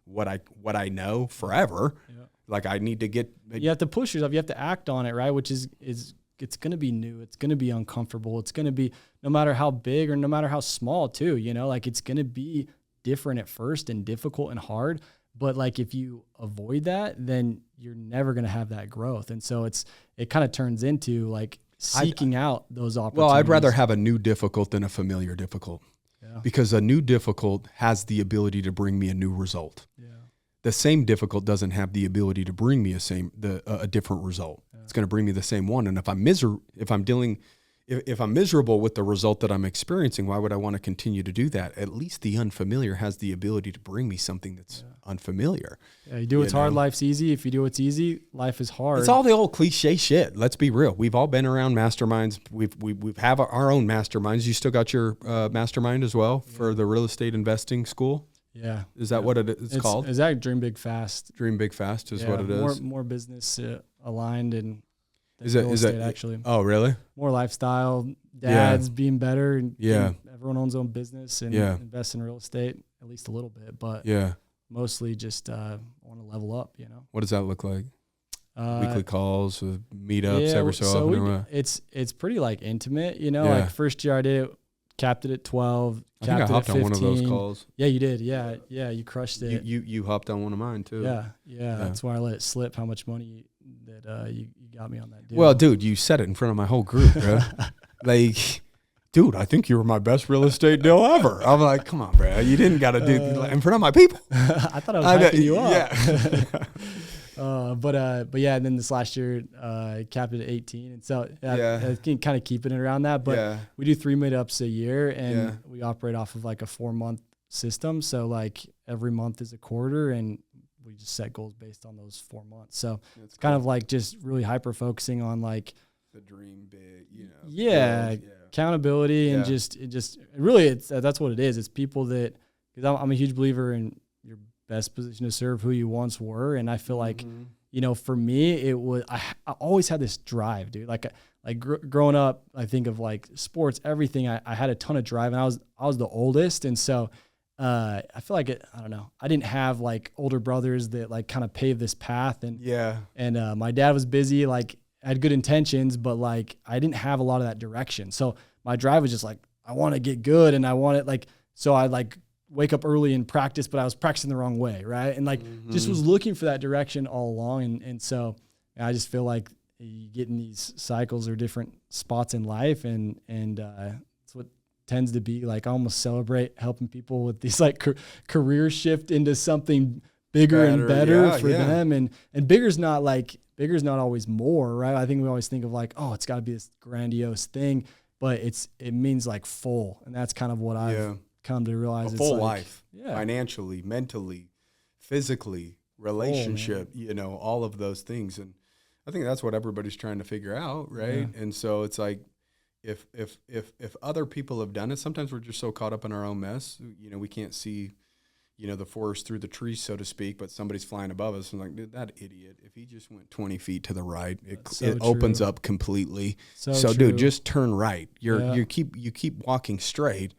what I know forever. Yeah. Like I need to get. You have to push yourself. You have to act on it, right? Which is it's going to be new. It's going to be uncomfortable. It's going to be, no matter how big or no matter how small too, like it's going to be different at first and difficult and hard. But like, if you avoid that, then you're never going to have that growth. And so it kind of turns into like seeking out those opportunities. Well, I'd rather have a new difficult than a familiar difficult, because a new difficult has the ability to bring me a new result. Yeah. The same difficult doesn't have the ability to bring me a different result. Yeah. It's going to bring me the same one. And if I'm miserable with the result that I'm experiencing, why would I want to continue to do that? At least the unfamiliar has the ability to bring me something that's unfamiliar. Yeah, you do what's hard, life's easy. If you do what's easy, life is hard. It's all the old cliche shit. Let's be real. We've all been around masterminds. We have our own masterminds. You still got your mastermind as well for the real estate investing school? Yeah. Is that what it's called? Is that Dream Big Fast? Dream Big Fast is what it is. More business aligned and is it actually? Oh, really? More lifestyle, dads being better, and everyone owns their own business and invest in real estate at least a little bit, but mostly just want to level up. What does that look like? Weekly calls, meetups every so often. Or what? It's pretty like intimate. Like first year I did it, capped it at 12. I think I hopped on one of those calls. Yeah, you did. Yeah, you crushed it. You hopped on one of mine too. Yeah. That's why I let it slip how much money that you got me on that deal. Well, dude, you said it in front of my whole group, bro. Like, dude, I think you were my best real estate deal ever. I'm like, come on, bro. You didn't got to do in front of my people. I thought I was hyping you up. Yeah. But yeah, and then this last year, I capped it at 18. And so I can kind of keep it around that. But we do 3 meetups a year, and we operate off of like a 4-month system. So like every month is a quarter, and we just set goals based on those 4 months. So it's kind of like just really hyper focusing on like the dream big, accountability and just really that's what it is. It's people that, because I'm a huge believer in your best position to serve who you once were. And I feel like, for me, it was, I always had this drive, dude. Like growing up, I think of like sports, everything. I had a ton of drive, and I was the oldest. And so, I feel like I don't know. I didn't have like older brothers that like kind of paved this path, and my dad was busy, like had good intentions, but like I didn't have a lot of that direction. So my drive was just like, I want to get good, and I want it like, so I like wake up early and practice, but I was practicing the wrong way, right? And like just was looking for that direction all along, and so I just feel like you get in these cycles or different spots in life, and it's what tends to be like, I almost celebrate helping people with these like career shift into something bigger and better for them. And bigger's not always more, right? I think we always think of like, oh, it's got to be this grandiose thing, but it means like full. And that's kind of what I've come to realize. A full life, financially, mentally, physically, relationship, all of those things. And I think that's what everybody's trying to figure out, right? Yeah. And so it's like, if other people have done it, sometimes we're just so caught up in our own mess, we can't see, the forest through the trees, so to speak, but somebody's flying above us. And like, dude, that idiot, if he just went 20 feet to the right, it opens up completely. So dude, just turn right. You keep walking straight,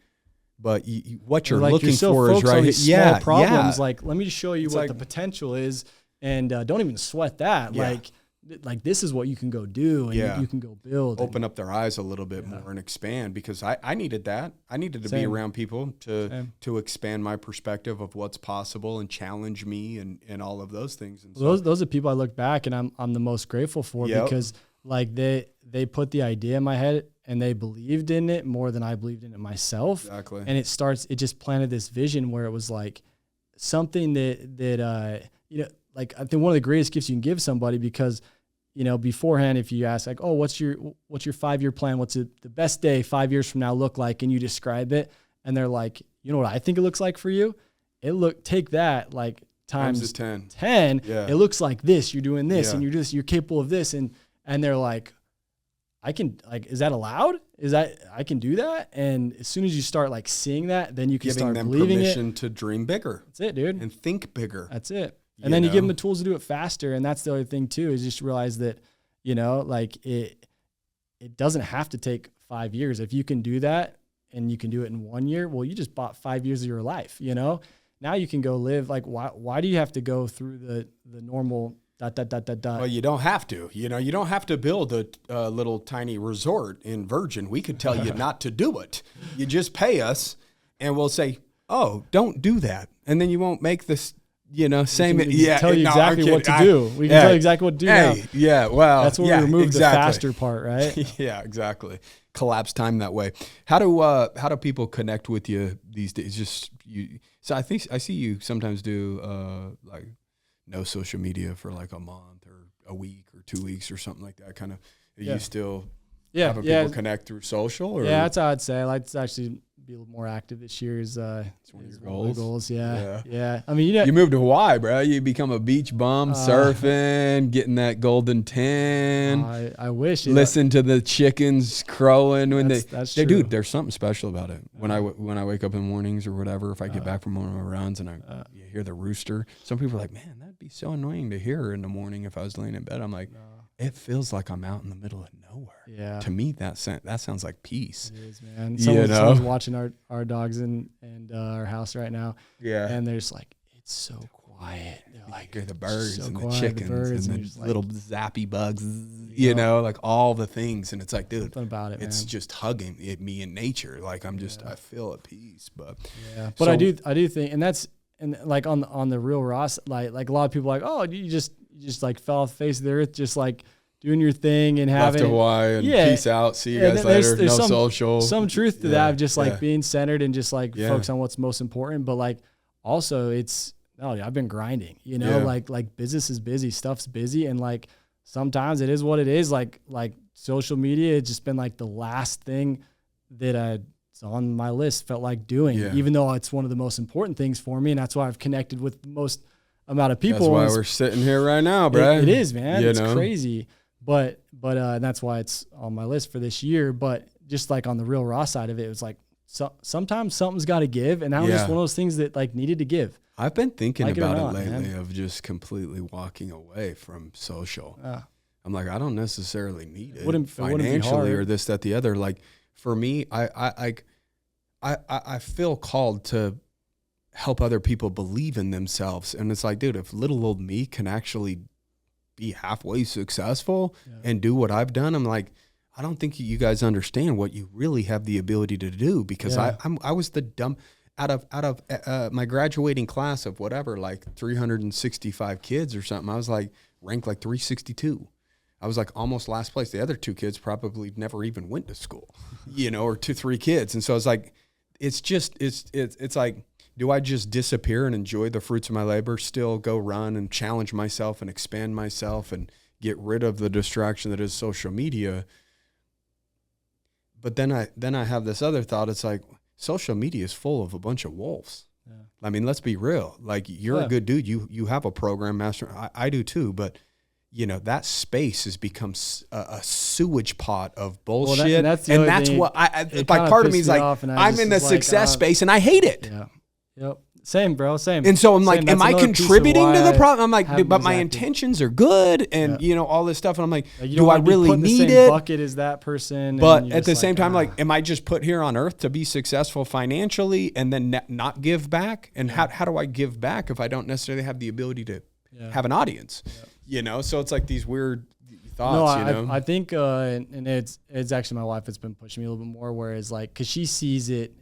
but what you're like, looking for is right here. Small problems. Like, let me just show you what the potential is, and don't even sweat that. Like this is what you can go do, and you can go build. Open up their eyes a little bit more and expand, because I needed that. I needed to be around people to expand my perspective of what's possible and challenge me and all of those things. And so, those are people I look back and I'm the most grateful for, because like they put the idea in my head and they believed in it more than I believed in it myself. Exactly. And it just planted this vision where it was like something that like I think one of the greatest gifts you can give somebody, because, beforehand, if you ask like, oh, what's your 5-year plan? What's the best day 5 years from now look like? And you describe it, and they're like, you know what I think it looks like for you? Take that like times 10. Yeah. It looks like this, you're doing this and you're capable of this. And they're like, is that allowed? I can do that? And as soon as you start like seeing that, then you can start believing it. Giving them permission to dream bigger. That's it, dude. And think bigger. That's it. And then you give them the tools to do it faster. And that's the other thing too, is just realize that, like it doesn't have to take 5 years. If you can do that and you can do it in 1 year, well, you just bought 5 years of your life, Now you can go live. Like, why do you have to go through the normal ... Well, you don't have to. You don't have to build a little tiny resort in Virgin. We could tell you not to do it. You just pay us, and we'll say, "Oh, don't do that," and then you won't make this. Same. We can tell you exactly what to do. We can tell you exactly what to do. Now. Yeah. Well, that's where we remove the faster part, right? Yeah, exactly. Collapse time that way. How do people connect with you these days? Just you. So I think I see you sometimes do like no social media for like a month or a week or 2 weeks or something like that. Kind of. Are you still having people connect through social? Or? Yeah, that's how I'd say. I like to actually be a little more active this year. It's one of your goals. Yeah. I mean, you moved to Hawaii, bro. You become a beach bum, surfing, getting that golden tan. I wish. Listen to the chickens crowing when that's true. Dude, there's something special about it. When I wake up in the mornings or whatever, if I get back from one of my runs and you hear the rooster, some people are like, man, that'd be so annoying to hear in the morning if I was laying in bed. I'm like, it feels like I'm out in the middle of nowhere. Yeah. To me, that sounds like peace. It is, man. Someone's watching our dogs and our house right now. Yeah. And they're just like, it's so quiet. They're like, hear the birds and the quiet, chickens and the little zappy bugs, like all the things. And it's like, dude, something about it, it's just hugging me in nature. Like I feel at peace. But but I do think, and like on the real Ross, like a lot of people are like, oh, you just like fell off the face of the earth, just like doing your thing and having left Hawaii and peace out. See you guys later. There's no social. Some truth to that of just like being centered and just like focus on what's most important. But like also I've been grinding, like business is busy, stuff's busy. And like, sometimes it is what it is. Like social media, it's just been like the last thing that it's on my list felt like doing, even though it's one of the most important things for me. And that's why I've connected with the most amount of people. That's why we're sitting here right now, bro. It is, man. It's crazy. But that's why it's on my list for this year. But just like on the real raw side of it, it was like, sometimes something's got to give. And that was just one of those things that like needed to give. I've been thinking about it lately, of just completely walking away from social. I'm like, I don't necessarily need it financially or this, that, the other. Like for me, I feel called to help other people believe in themselves. And it's like, dude, if little old me can actually be halfway successful and do what I've done, I'm like, I don't think you guys understand what you really have the ability to do, because I was the dumb out of my graduating class of whatever, like 365 kids or something. I was like ranked like 362. I was like almost last place. The other two kids probably never even went to school, or 2-3 kids. And so I was like, it's like, do I just disappear and enjoy the fruits of my labor, still go run and challenge myself and expand myself and get rid of the distraction that is social media? But then I have this other thought. It's like, social media is full of a bunch of wolves. Yeah. I mean, let's be real. Like, you're a good dude. You have a program master. I do too. But that space has become a sewage pot of bullshit. Well, that's what part of me is like, I'm in the success space and I hate it. Yeah. Yep. Same, bro. Same. And so I'm like, am I contributing to the problem? I'm like, dude, but my intentions are good, and all this stuff. And I'm like, do I really need it? Bucket is that person. But at the same time, like, am I just put here on earth to be successful financially and then not give back? And how do I give back if I don't necessarily have the ability to have an audience? Yeah. So it's like these weird thoughts. No, I think, and it's actually my wife that's been pushing me a little bit more. Whereas, like, because she sees it,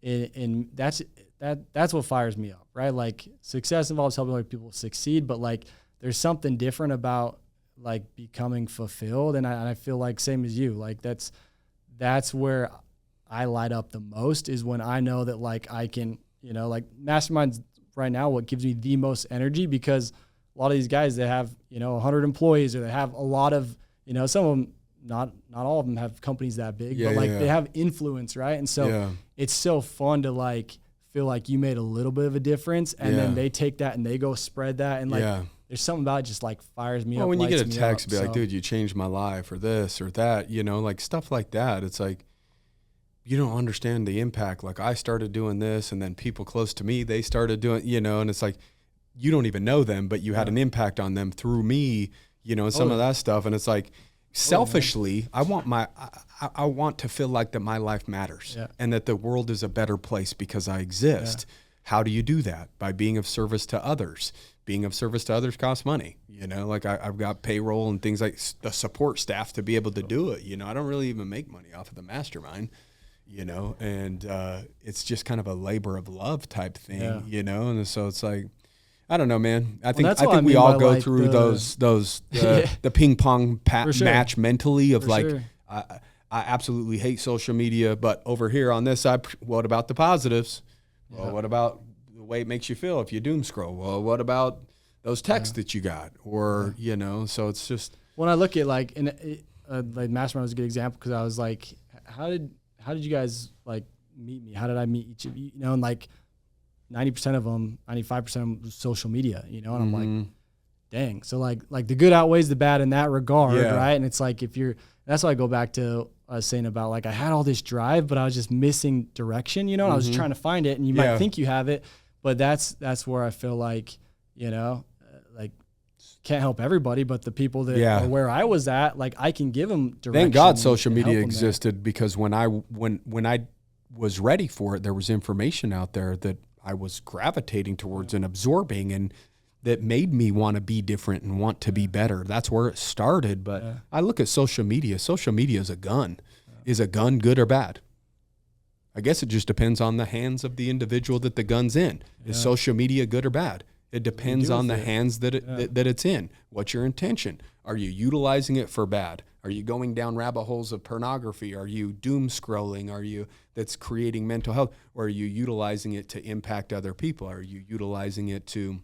in that's what fires me up, right? Like, success involves helping other people succeed, but like, there's something different about like becoming fulfilled. And I feel like same as you, like that's where I light up the most, is when I know that like I can, like masterminds right now, what gives me the most energy, because a lot of these guys that have, 100 employees, or they have a lot of, some of them not all of them have companies that big, but like they have influence, right? And so it's so fun to like feel like you made a little bit of a difference, and then they take that and they go spread that, and like there's something about it just like fires me up. Well, when you get a text, up, be like, dude, you changed my life, or this or that, you know, like stuff like that. It's like, you don't understand the impact. Like I started doing this, and then people close to me, they started doing, you know, and it's like, you don't even know them, but you had an impact on them through me, you know, and some of that stuff. And it's like, selfishly, I want to feel like that my life matters and that the world is a better place because I exist. How do you do that? By being of service to others. Being of service to others costs money. You know, like I've got payroll and things like the support staff to be able to do it. You know, I don't really even make money off of the mastermind, you know, and it's just kind of a labor of love type thing, you know? And so it's like, I don't know, man. I think we all go through the ping pong match mentally of like, I absolutely hate social media, but over here on this side, what about the positives? Well, what about the way it makes you feel if you doom scroll? Well, what about those texts that you got? Or, you know, so it's just. When I look at like, like Mastermind was a good example, because I was like, how did you guys like meet me? How did I meet each of you? You know, and like 90% of them, 95% of them was social media, you know? And I'm like, dang. So like the good outweighs the bad in that regard, right? And it's like, that's why I go back to I was saying about like I had all this drive, but I was just missing direction, you know. And I was trying to find it, and you might think you have it, but that's where I feel like, you know, like can't help everybody, but the people that are where I was at, like I can give them direction. Thank God social media existed, because when I was ready for it, there was information out there that I was gravitating towards and absorbing, and that made me want to be different and want to be better. That's where it started. But I look at social media. Social media is a gun. Is a gun good or bad? I guess it just depends on the hands of the individual that the gun's in. Is social media good or bad? It depends on the hands that it's in. What's your intention? Are you utilizing it for bad? Are you going down rabbit holes of pornography? Are you doom scrolling? Are you that's creating mental health? Or are you utilizing it to impact other people? Are you utilizing it to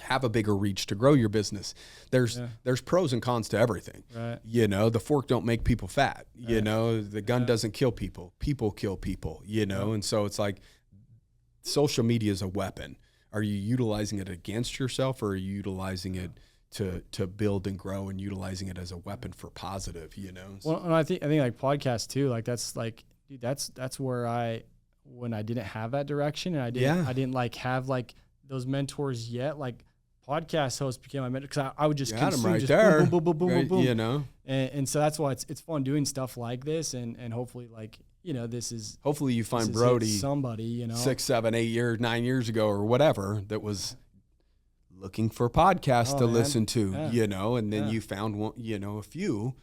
have a bigger reach to grow your business? There's pros and cons to everything. Right. You know, the fork don't make people fat. Right. You know, the gun doesn't kill people. People kill people, you know? And so it's like social media is a weapon. Are you utilizing it against yourself, or are you utilizing it to build and grow and utilizing it as a weapon for positive, you know? Well, and I think like podcasts too, like that's like, dude, that's where when I didn't have that direction, and I didn't like have like those mentors yet, like podcast hosts became my mentor, because I would just consume right just there. boom, boom, boom, boom, boom, boom. You know? And so that's why it's fun doing stuff like this, and hopefully like, you know, hopefully you find Brody, somebody, you know, 6, 7, 8 years, 9 years ago or whatever, that was looking for podcasts to listen to, you know, and then you found one, you know, a few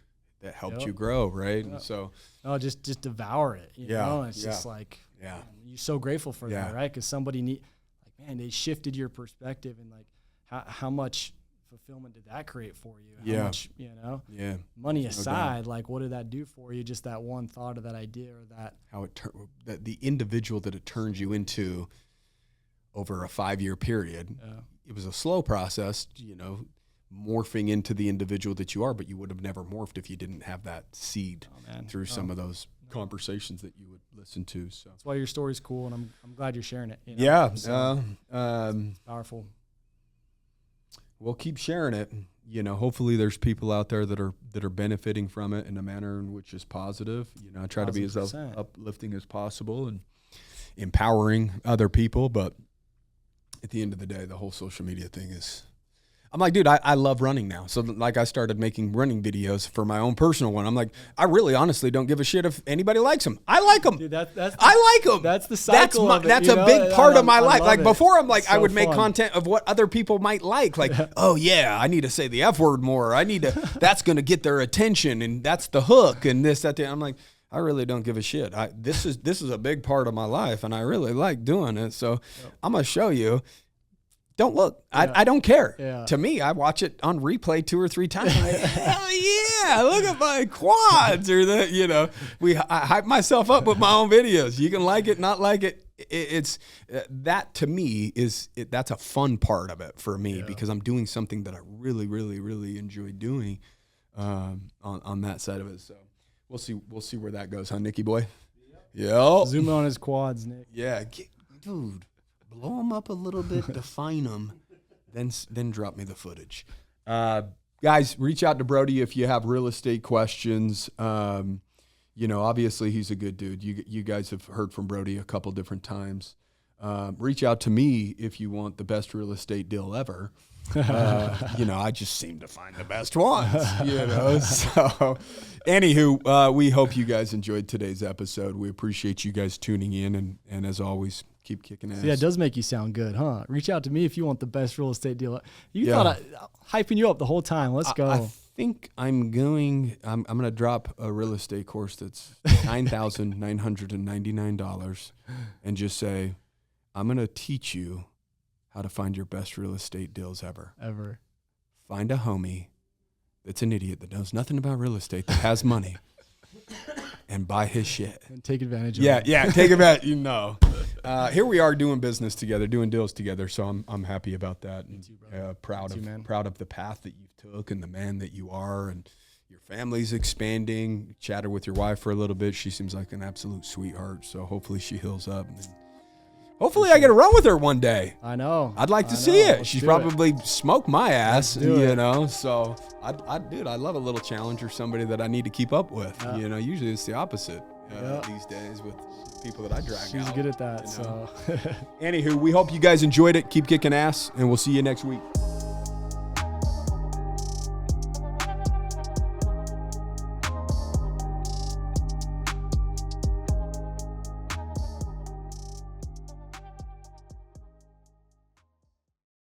that helped you grow, right? And so, just devour it, you know. And it's just like, you're so grateful for that, right? Because somebody man, they shifted your perspective, and like how much fulfillment did that create for you? How much, you know? Yeah. Money aside, like what did that do for you? Just that one thought, or that idea, or that how it the individual that it turns you into over a 5-year period. It was a slow process, you know, morphing into the individual that you are, but you would have never morphed if you didn't have that seed through some of those conversations that you would listen to. So that's why your story's cool, and I'm glad you're sharing it. You know? It's powerful. We'll keep sharing it. You know, hopefully there's people out there that are benefiting from it in a manner in which is positive. You know, I try to be as uplifting as possible and empowering other people, but at the end of the day, the whole social media thing is, I'm like, dude, I love running now. So like I started making running videos for my own personal one. I'm like, I really honestly don't give a shit if anybody likes them. I like them. Dude, I like them. That's the cycle of it, that's a big part of my life. Like before, I'm like, I would make content of what other people might like. Like, oh yeah, I need to say the F word more. I need to, that's going to get their attention, and that's the hook, and this, that, that. I'm like, I really don't give a shit. This is a big part of my life, and I really like doing it. So I'm going to show you. Don't look. I don't care. Yeah. To me, I watch it on replay 2 or 3 times. Like, hell yeah! Look at my quads, or the, you know, I hype myself up with my own videos. You can like it, not like it. It's that to me that's a fun part of it for me, because I'm doing something that I really, really, really enjoy doing. on that side of it. So we'll see where that goes, huh, Nicky boy? Yep. Zoom on his quads, Nick. Yeah, dude, blow them up a little bit, define them, then drop me the footage. Guys, reach out to Brody if you have real estate questions. Obviously he's a good dude. You guys have heard from Brody a couple different times. Reach out to me if you want the best real estate deal ever. I just seem to find the best ones, So, anywho, we hope you guys enjoyed today's episode. We appreciate you guys tuning in, and as always, keep kicking ass. So yeah, it does make you sound good, huh? Reach out to me if you want the best real estate deal. You thought I hyping you up the whole time. Let's go. I think I'm going to drop a real estate course that's $9,999 and just say, I'm going to teach you how to find your best real estate deals ever. Find a homie that's an idiot that knows nothing about real estate, that has money, and buy his shit. And take advantage of it. Yeah, take advantage. Here we are doing business together, doing deals together, so I'm happy about that. And proud of the path that you took and the man that you are, and your family's expanding. Chatted with your wife for a little bit. She seems like an absolute sweetheart, so hopefully she heals up. And hopefully I get to run with her one day. I know. I'd like to see it. Let's She's probably smoked my ass, it. So I love a little challenge or somebody that I need to keep up with. Usually it's the opposite these days with people that I drag out. She's good at that. So, Anywho, we hope you guys enjoyed it. Keep kicking ass, and we'll see you next week.